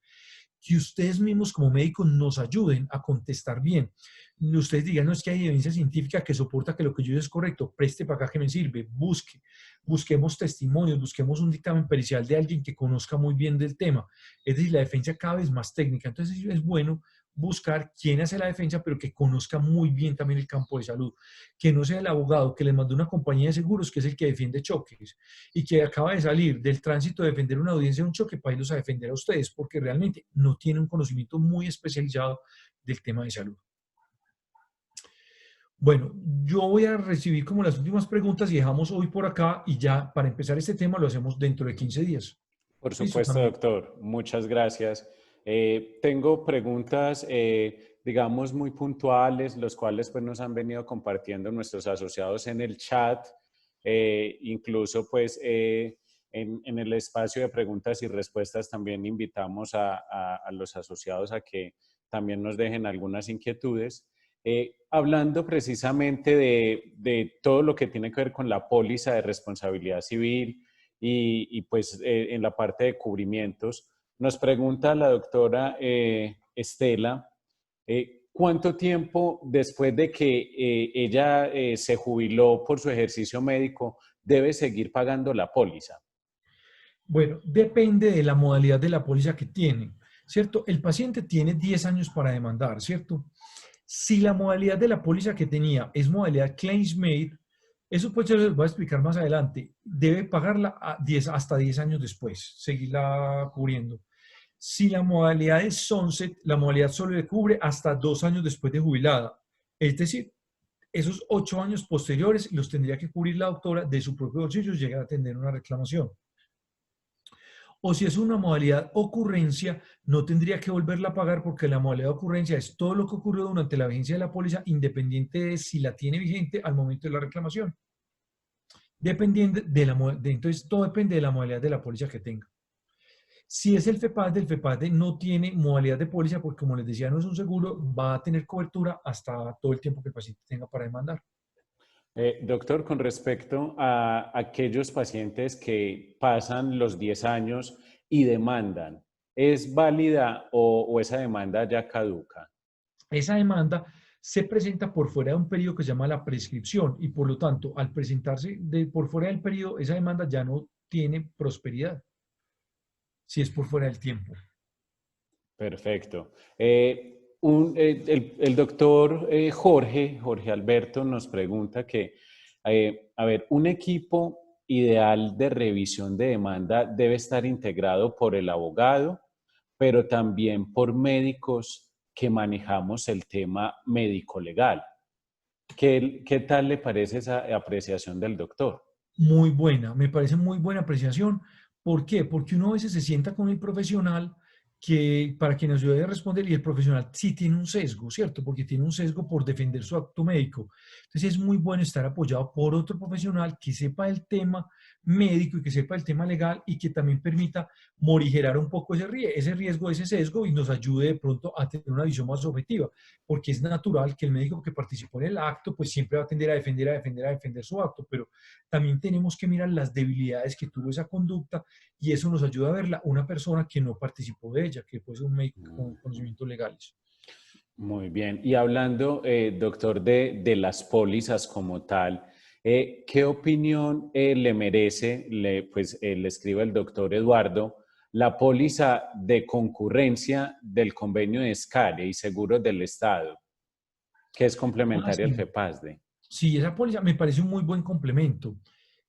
que ustedes mismos como médicos nos ayuden a contestar bien. Ustedes digan, no es que hay evidencia científica que soporta que lo que yo digo es correcto, preste para acá que me sirve, busquemos testimonios, busquemos un dictamen pericial de alguien que conozca muy bien del tema. Es decir, la defensa cada vez más técnica. Entonces es bueno buscar quién hace la defensa, pero que conozca muy bien también el campo de salud, que no sea el abogado que les mandó una compañía de seguros, que es el que defiende choques, y que acaba de salir del tránsito de defender una audiencia de un choque para irlos a defender a ustedes, porque realmente no tiene un conocimiento muy especializado del tema de salud. Bueno, yo voy a recibir como las últimas preguntas y dejamos hoy por acá y ya para empezar este tema lo hacemos dentro de 15 días. Por ¿Listo, supuesto, Camilo? doctor. Muchas gracias. Tengo preguntas, digamos, muy puntuales, los cuales pues, nos han venido compartiendo nuestros asociados en el chat, incluso pues en el espacio de preguntas y respuestas también invitamos a los asociados a que también nos dejen algunas inquietudes. Hablando precisamente de todo lo que tiene que ver con la póliza de responsabilidad civil, y pues en la parte de cubrimientos. Nos pregunta la doctora Estela, ¿cuánto tiempo después de que ella se jubiló por su ejercicio médico debe seguir pagando la póliza? Bueno, depende de la modalidad de la póliza que tienen, ¿cierto? El paciente tiene 10 años para demandar, ¿cierto? Si la modalidad de la póliza que tenía es modalidad claims made, eso pues yo les voy a explicar más adelante, debe pagarla hasta 10 años después, seguirla cubriendo. Si la modalidad es sunset, la modalidad solo le cubre hasta 2 años después de jubilada. Es decir, esos 8 años posteriores los tendría que cubrir la doctora de su propio bolsillo y llegar a tener una reclamación. O si es una modalidad ocurrencia, no tendría que volverla a pagar porque la modalidad de ocurrencia es todo lo que ocurrió durante la vigencia de la póliza, independiente de si la tiene vigente al momento de la reclamación. Dependiendo entonces, todo depende de la modalidad de la póliza que tenga. Si es el FEPADE no tiene modalidad de póliza porque, como les decía, no es un seguro, va a tener cobertura hasta todo el tiempo que el paciente tenga para demandar. Doctor, con respecto a aquellos pacientes que pasan los 10 años y demandan, ¿es válida o esa demanda ya caduca? Esa demanda se presenta por fuera de un periodo que se llama la prescripción y por lo tanto, al presentarse por fuera del periodo, esa demanda ya no tiene prosperidad si es por fuera del tiempo. Perfecto. El doctor Jorge Alberto nos pregunta que, a ver, un equipo ideal de revisión de demanda debe estar integrado por el abogado, pero también por médicos que manejamos el tema médico-legal. ¿Qué tal le parece esa apreciación del doctor? Muy buena, me parece muy buena apreciación. ¿Por qué? Porque uno a veces se sienta con el profesional para que nos ayude a responder y el profesional sí tiene un sesgo, ¿cierto? Porque tiene un sesgo por defender su acto médico. Entonces es muy bueno estar apoyado por otro profesional que sepa el tema médico y que sepa el tema legal y que también permita morigerar un poco ese riesgo, ese sesgo y nos ayude de pronto a tener una visión más objetiva, porque es natural que el médico que participó en el acto pues siempre va a tender a defender su acto, pero también tenemos que mirar las debilidades que tuvo esa conducta y eso nos ayuda a verla una persona que no participó de ella, que puede ser un médico con conocimientos legales. Muy bien. Y hablando, doctor, de las pólizas como tal, ¿qué opinión le merece, le escribe el doctor Eduardo, la póliza de concurrencia del convenio de SCARE y Seguros del Estado, que es Ah, complementaria al sí. FEPASDE? Sí, esa póliza me parece un muy buen complemento.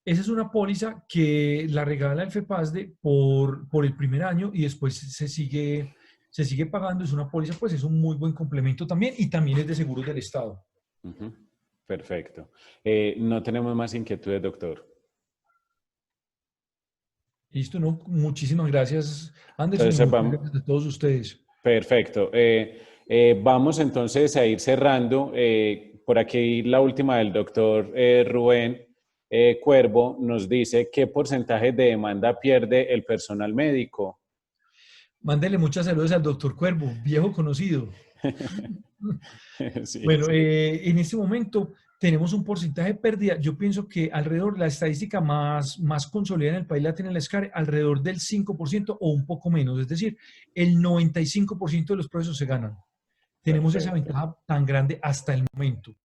Esa es una póliza que la regala el FEPASDE por el primer año y después se sigue pagando. Es una póliza, pues es un muy buen complemento también y también es de seguros del Estado. Ujú. Perfecto. No tenemos más inquietudes, doctor. Listo, ¿no? Muchísimas gracias, Anderson, y Entonces, muchas vamos. gracias a todos ustedes. Perfecto. Vamos entonces a ir cerrando. Por aquí la última del doctor Rubén Cuervo nos dice qué porcentaje de demanda pierde el personal médico. Mándele muchas saludos al doctor Cuervo, viejo conocido. Sí, Bueno, sí. en este momento tenemos un porcentaje de pérdida. Yo pienso que alrededor, la estadística más consolidada en el país la tiene la SCAR, alrededor del 5% o un poco menos. Es decir, el 95% de los procesos se ganan. Tenemos esa Perfecto. ventaja tan grande hasta el momento.